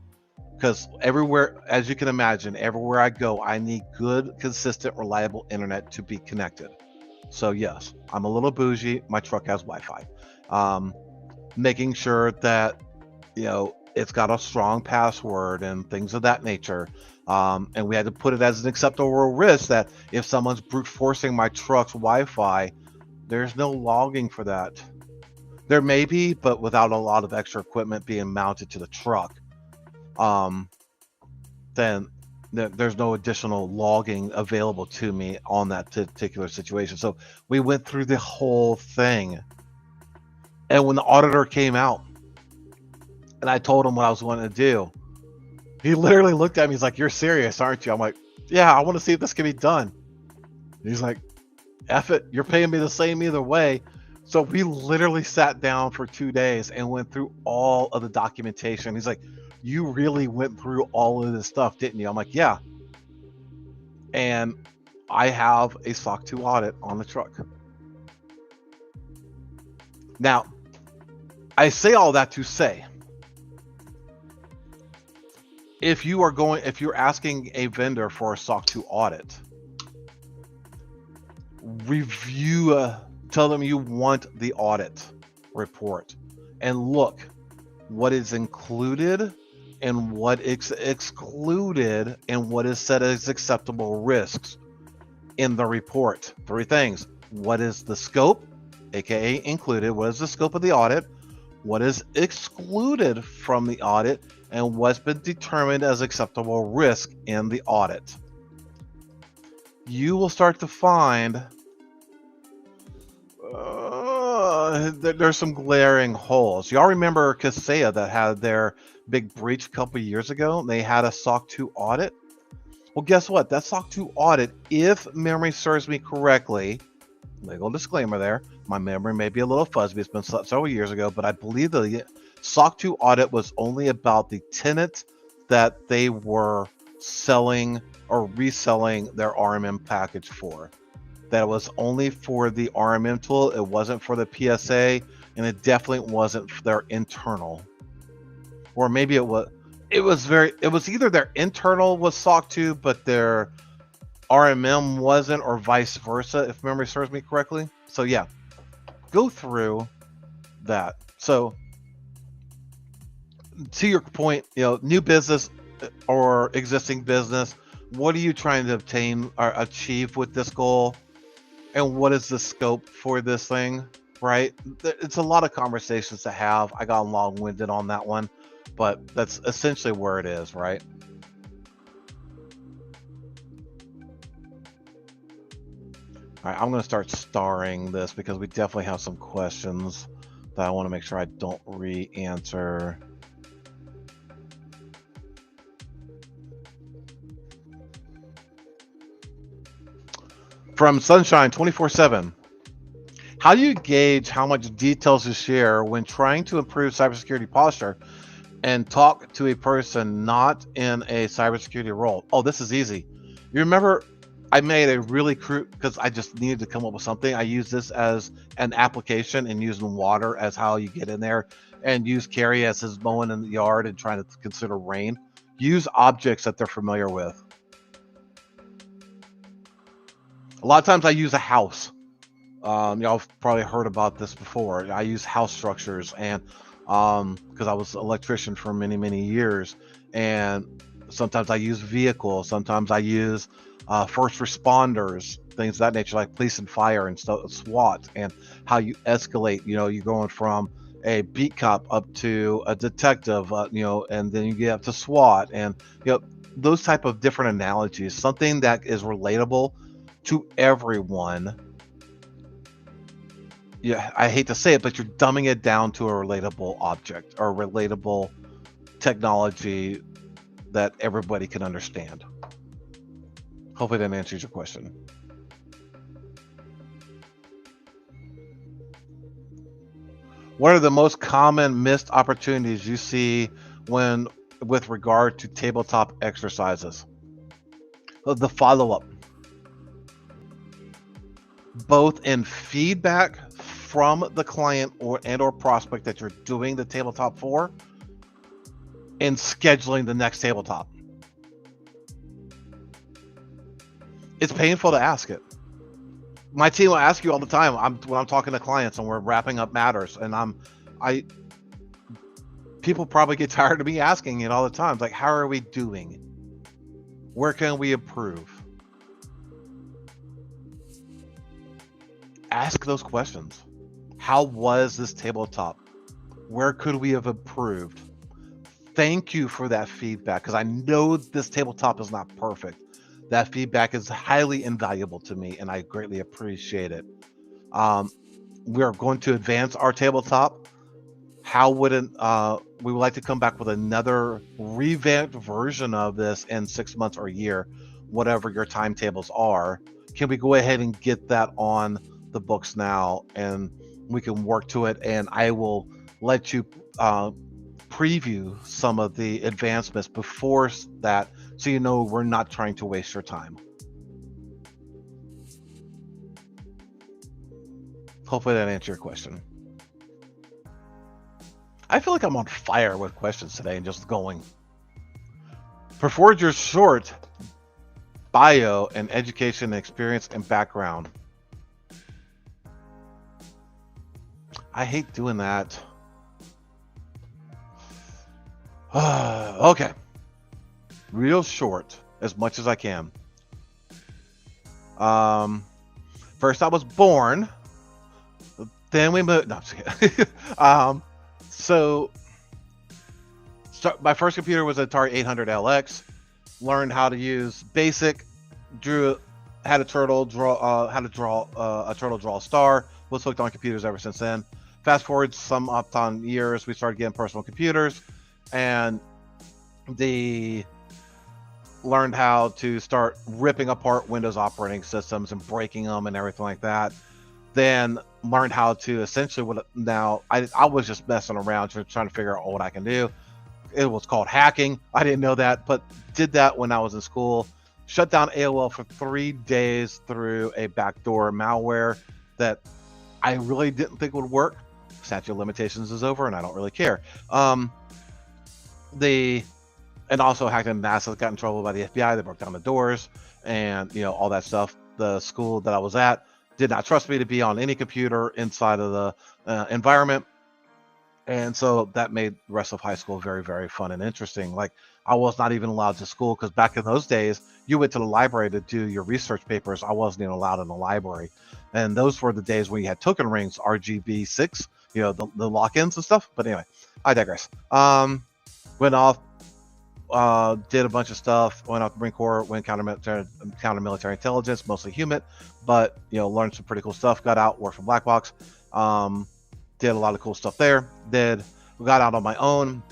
S2: because everywhere, as you can imagine, everywhere I go, I need good, consistent, reliable internet to be connected. So yes, I'm a little bougie. My truck has Wi-Fi. Making sure that, it's got a strong password and things of that nature. And we had to put it as an acceptable risk that if someone's brute forcing my truck's Wi-Fi, there's no logging for that. There may be, but without a lot of extra equipment being mounted to the truck, then there's no additional logging available to me on that particular situation. So we went through the whole thing. And when the auditor came out and I told him what I was wanting to do, he literally looked at me. He's like, "You're serious, aren't you?" I'm like, "Yeah, I want to see if this can be done." And he's like, "F it, you're paying me the same either way." So we literally sat down for 2 days and went through all of the documentation. He's like, you really went through all of this stuff, didn't you? I'm like, yeah. And I have a SOC 2 audit on the truck. Now, I say all that to say, if you're asking a vendor for a SOC 2 audit, tell them you want the audit report and look what is included and what is excluded and what is set as acceptable risks in the report. 3 things. What is the scope, aka included? What is the scope of the audit? What is excluded from the audit? And what's been determined as acceptable risk in the audit? You will start to find there's some glaring holes. Y'all remember CISA that had their big breach a couple of years ago? They had a SOC 2 audit. Well, guess what? That SOC 2 audit, if memory serves me correctly, legal disclaimer there, my memory may be a little fuzzy, it's been several years ago, but I believe the SOC 2 audit was only about the tenant that they were selling or reselling their RMM package for. That was only for the RMM tool, it wasn't for the PSA, and it definitely wasn't for their internal. Or maybe it was either their internal was SOC 2, but their RMM wasn't, or vice versa, if memory serves me correctly. So yeah, go through that. So to your point, new business or existing business, what are you trying to obtain or achieve with this goal? And what is the scope for this thing, right? It's a lot of conversations to have. I got long-winded on that one, but that's essentially where it is, right? All right, I'm going to start starring this because we definitely have some questions that I want to make sure I don't re-answer. From Sunshine 24/7, how do you gauge how much details to share when trying to improve cybersecurity posture and talk to a person not in a cybersecurity role? Oh, this is easy. You remember I made a really crude, because I just needed to come up with something. I use this as an application and using water as how you get in there, and use Carrie as his mowing in the yard and trying to consider rain. Use objects that they're familiar with. A lot of times I use a house. Y'all have probably heard about this before. I use house structures, and because I was an electrician for many, many years, and sometimes I use vehicles, sometimes I use first responders, things of that nature, like police and fire and stuff, SWAT, and how you escalate. You're going from a beat cop up to a detective, and then you get up to SWAT, and those type of different analogies, something that is relatable to everyone. Yeah, I hate to say it, but you're dumbing it down to a relatable object or relatable technology that everybody can understand. Hopefully that answers your question. What are the most common missed opportunities you see with regard to tabletop exercises? The follow-up. Both in feedback from the client or prospect that you're doing the tabletop for, and scheduling the next tabletop. It's painful to ask it. My team will ask you all the time when I'm talking to clients and we're wrapping up matters, and people probably get tired of me asking it all the time. It's like, how are we doing? Where can we improve? Ask those questions. How was this tabletop? Where could we have improved? Thank you for that feedback, because I know this tabletop is not perfect. That feedback is highly invaluable to me, and I greatly appreciate it. We are going to advance our tabletop. How wouldn't we would like to come back with another revamped version of this in 6 months or a year, whatever your timetables are. Can we go ahead and get that on the books now, and we can work to it, and I will let you preview some of the advancements before that, so you know we're not trying to waste your time. Hopefully that answered your question. I feel like I'm on fire with questions today and just going. Preferred your short bio and education, experience, and background. I hate doing that. Okay. Real short, as much as I can. First I was born. Then we moved. No, I'm just kidding. My first computer was Atari 800 LX. Learned how to use BASIC. Had a turtle draw. How to draw a turtle, draw a star. Was hooked on computers ever since then. Fast forward some upon years, we started getting personal computers, and learned how to start ripping apart Windows operating systems and breaking them and everything like that. Then learned how to essentially I was just messing around trying to figure out what I can do. It was called hacking. I didn't know that, but did that when I was in school. Shut down AOL for 3 days through a backdoor malware that I really didn't think would work. Statute of limitations is over and I don't really care. And also hacked in NASA, got in trouble by the FBI. They broke down the doors and all that stuff. The school that I was at did not trust me to be on any computer inside of the environment. And so that made the rest of high school very, very fun and interesting. Like, I was not even allowed to school because back in those days, you went to the library to do your research papers. I wasn't even allowed in the library. And those were the days when you had token rings, RGB6, the lock-ins and stuff. But anyway, I digress. Went off, did a bunch of stuff, went off the Marine Corps, went counter-military intelligence, mostly human, but, learned some pretty cool stuff, got out, worked for Black Box, did a lot of cool stuff there, got out on my own,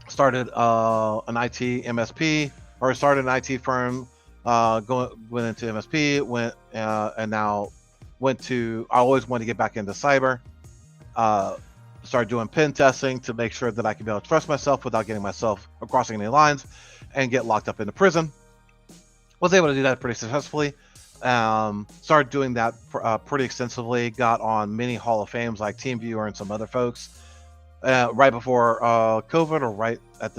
S2: started an IT MSP, or started an IT firm, went into MSP, and now I always wanted to get back into cyber, started doing pen testing to make sure that I could be able to trust myself without getting myself crossing any lines and get locked up into prison. Was able to do that pretty successfully. Started doing that pretty extensively. Got on many Hall of Fames like TeamViewer and some other folks right before COVID, or right at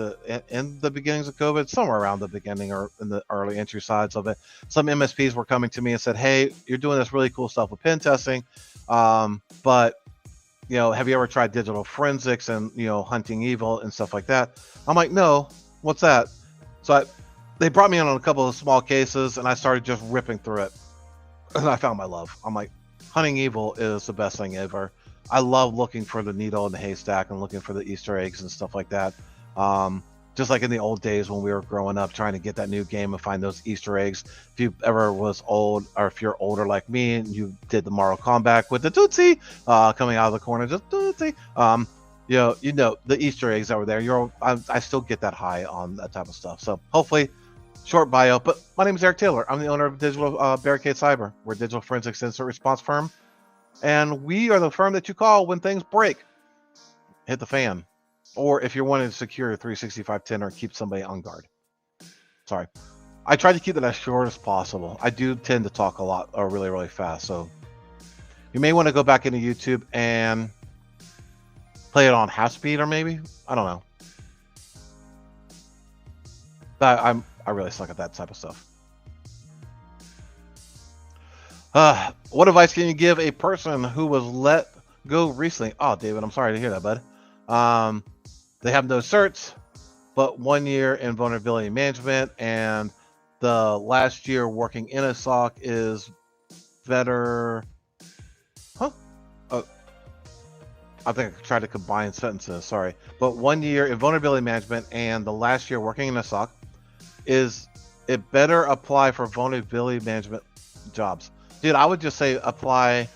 S2: in the beginnings of COVID, somewhere around the beginning or in the early entry sides of it. Some MSPs were coming to me and said, "Hey, you're doing this really cool stuff with pen testing, but have you ever tried digital forensics and hunting evil and stuff like that?" I'm like, "No, what's that?" So they brought me in on a couple of small cases, and I started just ripping through it. And I found my love. I'm like, hunting evil is the best thing ever. I love looking for the needle in the haystack and looking for the Easter eggs and stuff like that. Just like in the old days when we were growing up, trying to get that new game and find those Easter eggs. If you ever was old, or if you're older like me and you did the Mortal Kombat with the Tootsie coming out of the corner, just Tootsie. The Easter eggs that were there. I still get that high on that type of stuff. So hopefully, short bio. But my name is Eric Taylor. I'm the owner of Digital Barricade Cyber. We're a digital forensics incident response firm, and we are the firm that you call when things break, hit the fan, or if you're wanting to secure your 365 or keep somebody on guard. Sorry, I try to keep it as short as possible. I do tend to talk a lot or really, really fast, so you may want to go back into YouTube and play it on half speed, or maybe, I don't know. But I really suck at that type of stuff. What advice can you give a person who was let go recently? Oh, David, I'm sorry to hear that, bud. They have no certs, but 1 year in vulnerability management, and the last year working in a SOC is better. I think I tried to combine sentences, sorry. But 1 year in vulnerability management and the last year working in a SOC, is it better apply for vulnerability management jobs? Dude, I would just say apply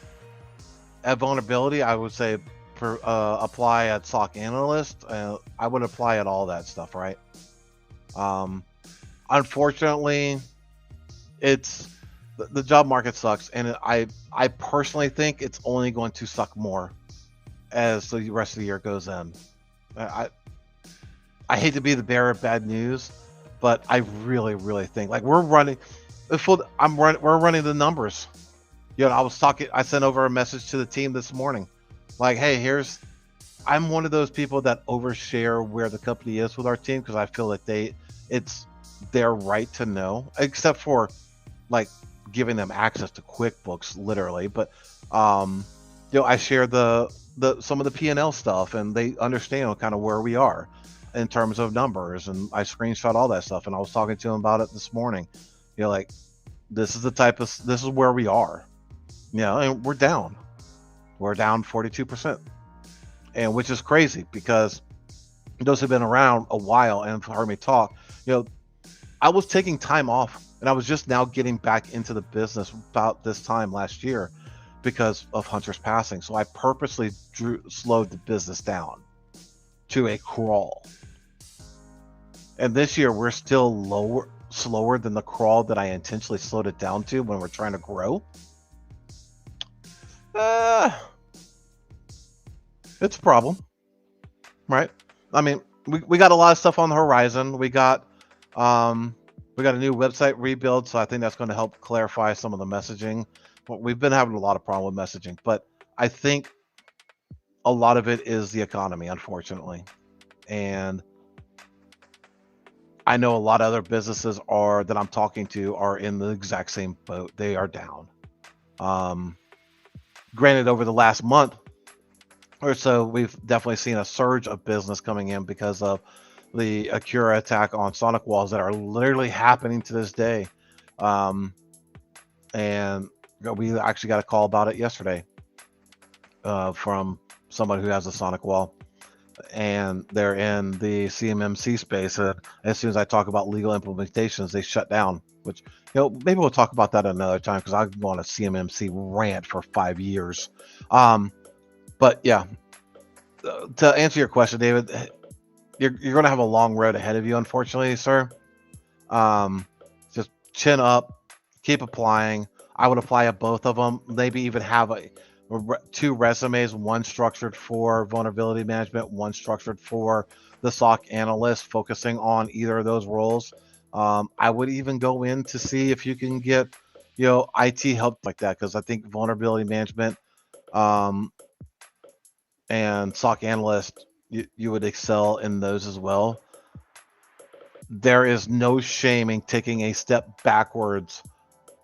S2: at vulnerability. I would say apply at SOC analyst. I would apply at all that stuff, right? Unfortunately, it's the job market sucks, and I personally think it's only going to suck more as the rest of the year goes in. I hate to be the bearer of bad news, but I really think like we're running the numbers. You know, I sent over a message to the team this morning. Like, hey, I'm one of those people that overshare where the company is with our team because I feel that it's their right to know, except for like giving them access to QuickBooks, literally. But I share some of the P&L stuff, and they understand kind of where we are in terms of numbers, and I screenshot all that stuff, and I was talking to them about it this morning. Like this is where we are. And we're down 42%, and which is crazy because those who've been around a while and have heard me talk, I was taking time off, and I was just now getting back into the business about this time last year because of Hunter's passing. So I purposely slowed the business down to a crawl. And this year we're still slower than the crawl that I intentionally slowed it down to when we're trying to grow. It's a problem, right? I mean, we got a lot of stuff on the horizon. We got a new website rebuild, so I think that's going to help clarify some of the messaging. We've been having a lot of problem with messaging, but I think a lot of it is the economy, unfortunately. And I know a lot of other businesses that I'm talking to are in the exact same boat. They are down. Granted, over the last month or so, we've definitely seen a surge of business coming in because of the Acura attack on Sonic walls that are literally happening to this day. And we actually got a call about it yesterday from someone who has a Sonic wall, and they're in the CMMC space. As soon as I talk about legal implementations, they shut down, which, maybe we'll talk about that another time because I've gone a CMMC rant for 5 years. But yeah, to answer your question, David, you're going to have a long road ahead of you, unfortunately, sir. Just chin up, keep applying. I would apply at both of them. Maybe even have two resumes, one structured for vulnerability management, one structured for the SOC analyst, focusing on either of those roles. I would even go in to see if you can get, IT help like that, because I think vulnerability management and SOC analyst, you would excel in those as well. There is no shame in taking a step backwards,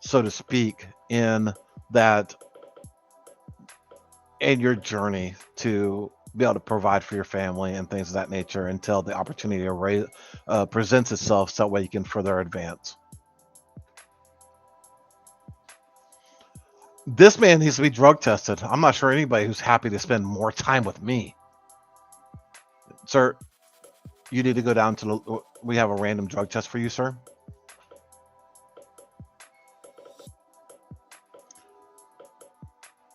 S2: so to speak, in your journey to be able to provide for your family and things of that nature until the opportunity presents itself, so that way you can further advance. This man needs to be drug tested. I'm not sure anybody who's happy to spend more time with me. Sir, you need to go down to we have a random drug test for you, sir.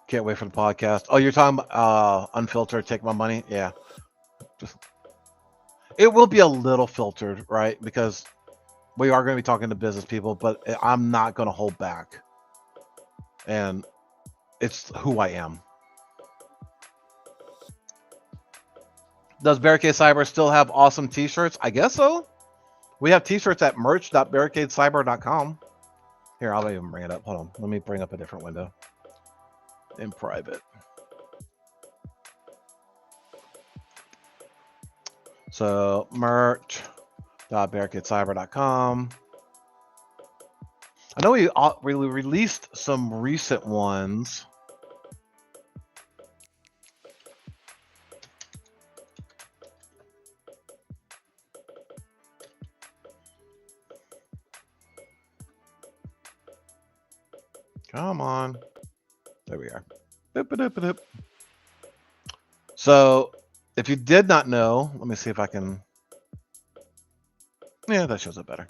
S2: Can't wait for the podcast. Oh, you're talking about unfiltered, take my money? Yeah. It will be a little filtered, right? Because we are going to be talking to business people, but I'm not going to hold back. And it's who I am. Does Barricade Cyber still have awesome t-shirts? I guess so. We have t-shirts at merch.barricadecyber.com. Here, I'll even bring it up. Hold on. Let me bring up a different window in private. So merch.barricadecyber.com. I know we released some recent ones. Come on. There we are. So if you did not know, let me see if I can. Yeah, that shows up better.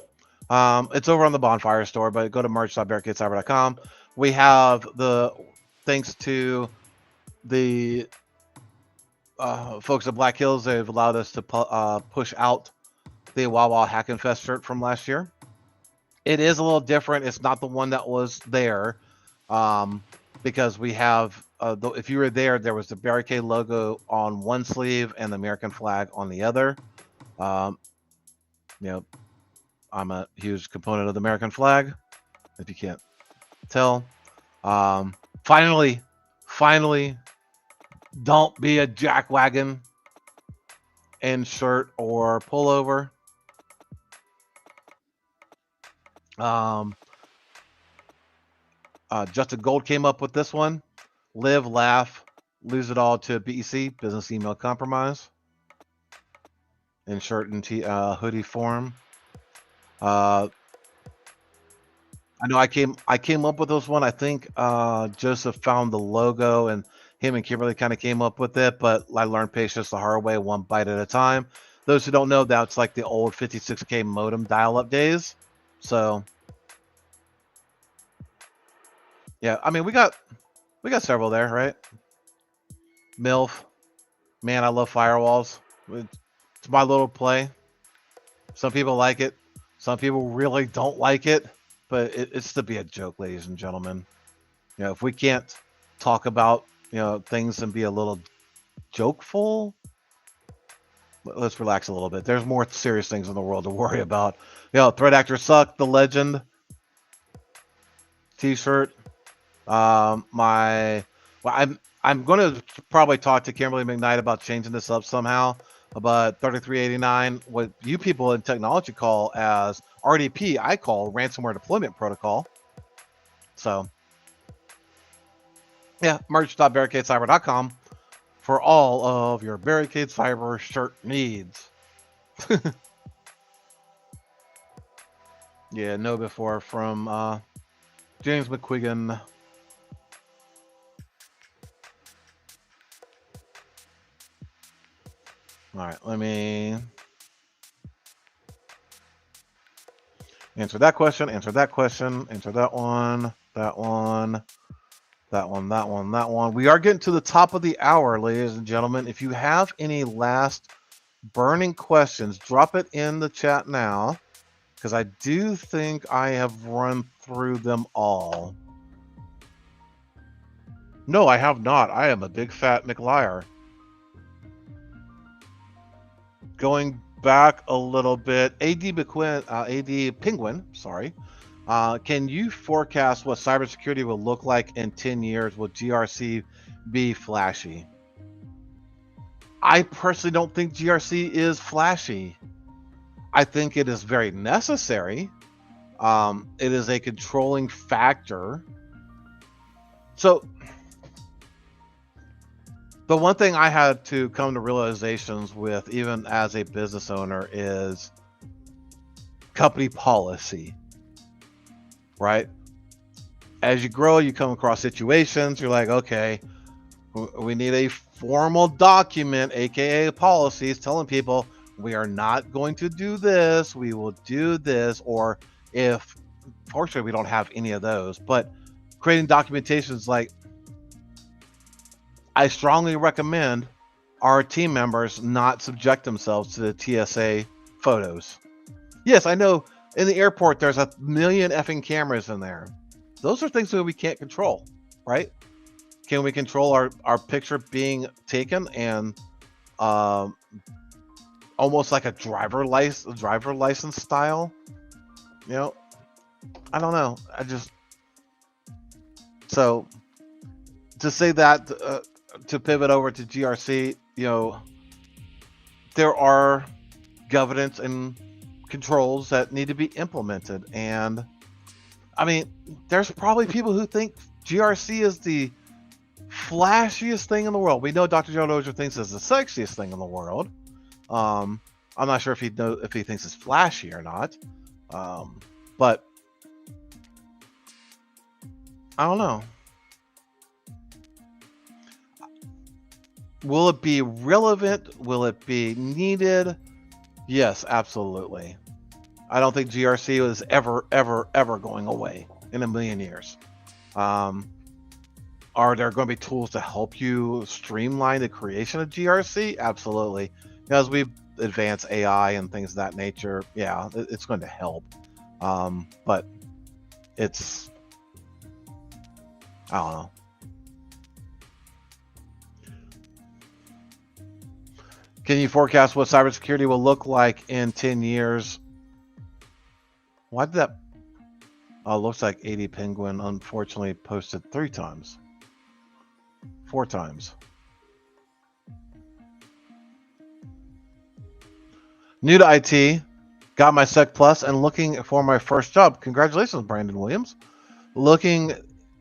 S2: It's over on the Bonfire store, but go to merch.barricadecyber.com. We have thanks to the folks at Black Hills, they've allowed us to push out the Wawa Hack and Fest shirt from last year. It is a little different. It's not the one that was there, because we have, if you were there, there was the Barricade logo on one sleeve and the American flag on the other. You know, I'm a huge component of the American flag, if you can't tell. Finally, don't be a jackwagon in shirt or pullover. Justin Gold came up with this one. Live, laugh, lose it all to BEC, business email compromise. In shirt and hoodie form. I know I came up with this one. I think Joseph found the logo and him and Kimberly kind of came up with it, but I learned patience the hard way, one bite at a time. Those who don't know, that's like the old 56K modem dial-up days. So yeah, I mean we got several there, right? MILF, man, I love firewalls. It's my little play. Some people like it. Some people really don't like it, but it's to be a joke, ladies and gentlemen. You know, if we can't talk about, you know, things and be a little jokeful, let's relax a little bit. There's more serious things in the world to worry about. You know, threat actors suck. The legend T-shirt. I'm going to probably talk to Kimberly McKnight about changing this up somehow. But 3389, what you people in technology call as RDP, I call ransomware deployment protocol. So yeah, merch.barricadecyber.com for all of your Barricade Cyber shirt needs. Yeah, know before from James McQuiggan. All right, let me answer that question, answer that question, answer that one, that one, that one, that one, that one. We are getting to the top of the hour, ladies and gentlemen. If you have any last burning questions, drop it in the chat now, because I do think I have run through them all. No, I have not. I am a big fat McLiar. Going back a little bit, AD Penguin, sorry. Can you forecast what cybersecurity will look like in 10 years? Will GRC be flashy? I personally don't think GRC is flashy. I think it is very necessary. It is a controlling factor. So the one thing I had to come to realizations with, even as a business owner, is company policy, right? As you grow, you come across situations, you're like, okay, we need a formal document, aka policies, telling people we are not going to do this, we will do this, or if, fortunately, we don't have any of those, but creating documentations like, I strongly recommend our team members not subject themselves to the TSA photos. Yes, I know in the airport there's a million effing cameras in there. Those are things that we can't control, right? Can we control our picture being taken and almost like a driver license style? You know, I don't know. So to say that, to pivot over to GRC, you know, there are governance and controls that need to be implemented. And I mean, there's probably people who think GRC is the flashiest thing in the world. We know Dr. Gerald Auger thinks it's the sexiest thing in the world. I'm not sure if he thinks it's flashy or not. But I don't know. Will it be relevant? Will it be needed? Yes, absolutely. I don't think GRC is ever going away in a million years. Are there going to be tools to help you streamline the creation of GRC? Absolutely. As we advance AI and things of that nature, yeah, it's going to help. But it's, I don't know. Can you forecast what cybersecurity will look like in 10 years? Why did that? Oh, looks like 80 Penguin unfortunately posted 3 times. 4 times. New to IT, got my Sec Plus and looking for my first job. Congratulations, Brandon Williams. Looking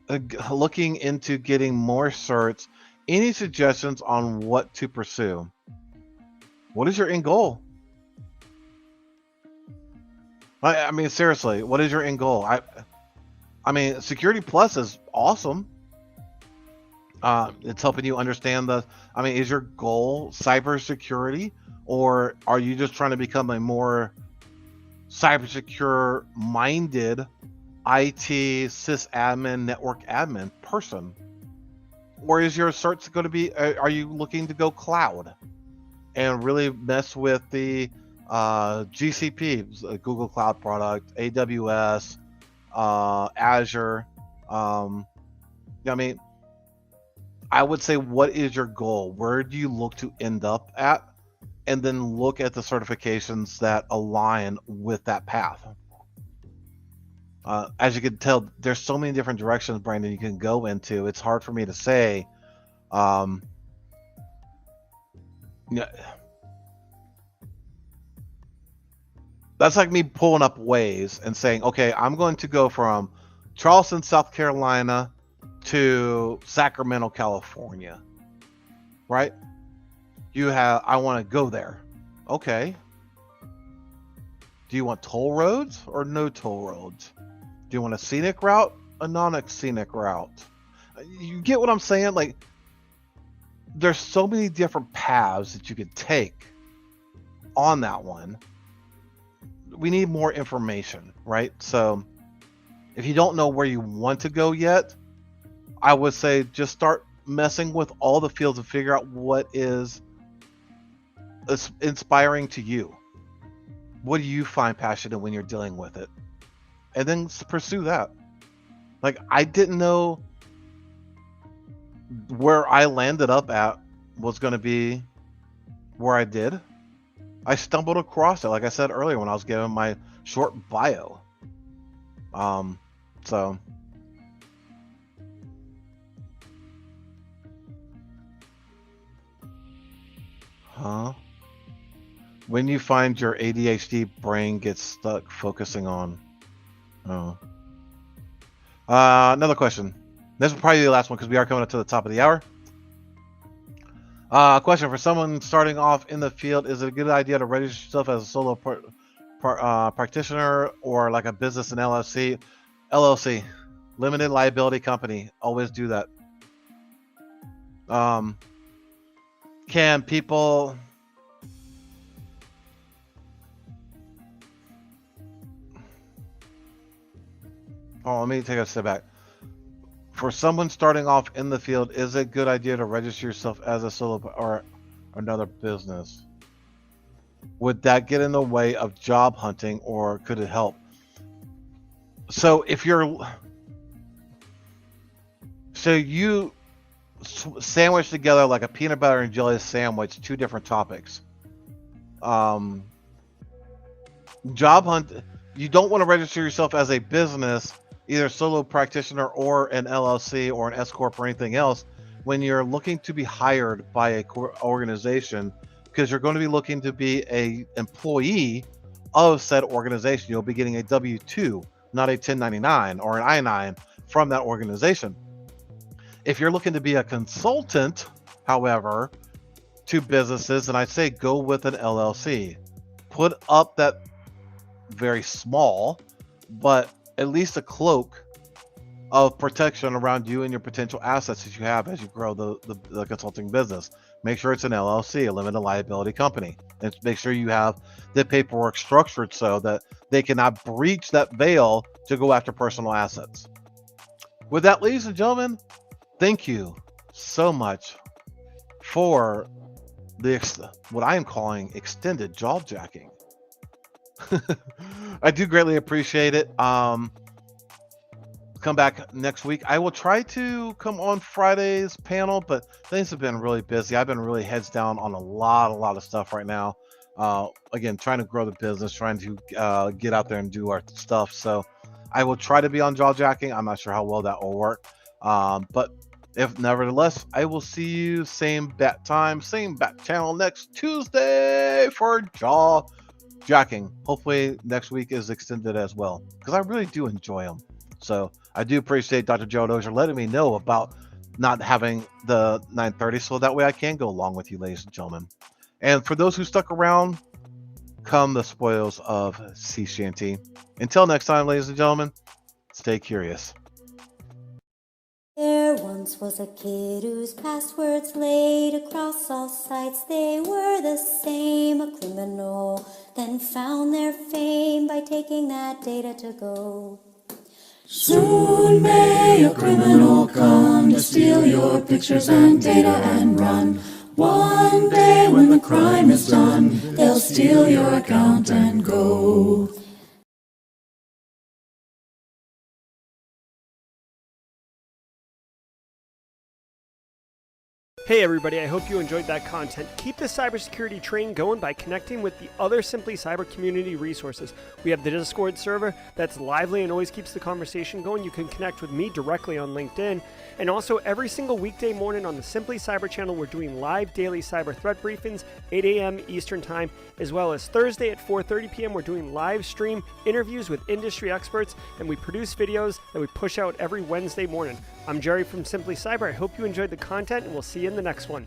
S2: into getting more certs. Any suggestions on what to pursue? What is your end goal? I mean, seriously, what is your end goal? I mean, Security Plus is awesome. It's helping you understand is your goal cybersecurity, or are you just trying to become a more cybersecure minded IT sysadmin, network admin person? Or is your search going to be, are you looking to go cloud and really mess with the GCP, Google Cloud product, AWS, Azure? I would say, what is your goal? Where do you look to end up at? And then look at the certifications that align with that path. As you can tell, there's so many different directions, Brandon, you can go into. It's hard for me to say. That's like me pulling up Waze and saying, okay, I'm going to go from Charleston, South Carolina to Sacramento, California, right? I want to go there. Okay. Do you want toll roads or no toll roads? Do you want a scenic route, a non-scenic route? You get what I'm saying? Like, there's so many different paths that you could take on that one. We need more information, right? So if you don't know where you want to go yet, I would say just start messing with all the fields and figure out what is inspiring to you. What do you find passionate when you're dealing with it? And then pursue that. Like, I didn't know where I landed up at was going to be where I did. I stumbled across it, like I said earlier when I was giving my short bio. So when you find your ADHD brain gets stuck focusing on. Another question. This will probably be the last one because we are coming up to the top of the hour. Question for someone starting off in the field: is it a good idea to register yourself as a solo practitioner or like a business and LLC? LLC, limited liability company. Always do that. Can people? Oh, let me take a step back. For someone starting off in the field, is it a good idea to register yourself as a solo or another business? Would that get in the way of job hunting, or could it help? So if you sandwich together like a peanut butter and jelly sandwich, 2 different topics. Job hunt, you don't want to register yourself as a business, either solo practitioner or an LLC or an S Corp or anything else, when you're looking to be hired by a organization, because you're going to be looking to be a employee of said organization. You'll be getting a W-2, not a 1099 or an I-9 from that organization. If you're looking to be a consultant, however, to businesses, then I'd say go with an LLC. Put up that very small, but at least a cloak of protection around you and your potential assets that you have as you grow the consulting business. Make sure it's an LLC, a limited liability company, and make sure you have the paperwork structured so that they cannot breach that veil to go after personal assets. With that, ladies and gentlemen, thank you so much for what I am calling extended jawjacking. I do greatly appreciate it. come back next week. I will try to come on Friday's panel, but things have been really busy. I've been really heads down on a lot of stuff right now. Again, trying to grow the business, trying to get out there and do our stuff. So I will try to be on Jawjacking. I'm not sure how well that will work. But if nevertheless, I will see you same bat time, same bat channel next Tuesday for Jawjacking. Hopefully next week is extended as well, because I really do enjoy them. So I do appreciate Dr. Gerald Auger letting me know about not having the 9:30, so that way I can go along with you, ladies and gentlemen. And for those who stuck around, come the spoils of sea shanty. Until next time, ladies and gentlemen, stay curious.
S5: There once was a kid whose passwords laid across all sites. They were the same, a criminal, then found their fame by taking that data to go.
S6: Soon may a criminal come to steal your pictures and data and run. One day when the crime is done, they'll steal your account and go.
S1: Hey everybody, I hope you enjoyed that content. Keep the cybersecurity train going by connecting with the other Simply Cyber community resources. We have the Discord server that's lively and always keeps the conversation going. You can connect with me directly on LinkedIn. And also every single weekday morning on the Simply Cyber channel, we're doing live daily cyber threat briefings, 8 a.m. Eastern time, as well as Thursday at 4:30 p.m. We're doing live stream interviews with industry experts, and we produce videos that we push out every Wednesday morning. I'm Jerry from Simply Cyber. I hope you enjoyed the content, and we'll see you in the next one.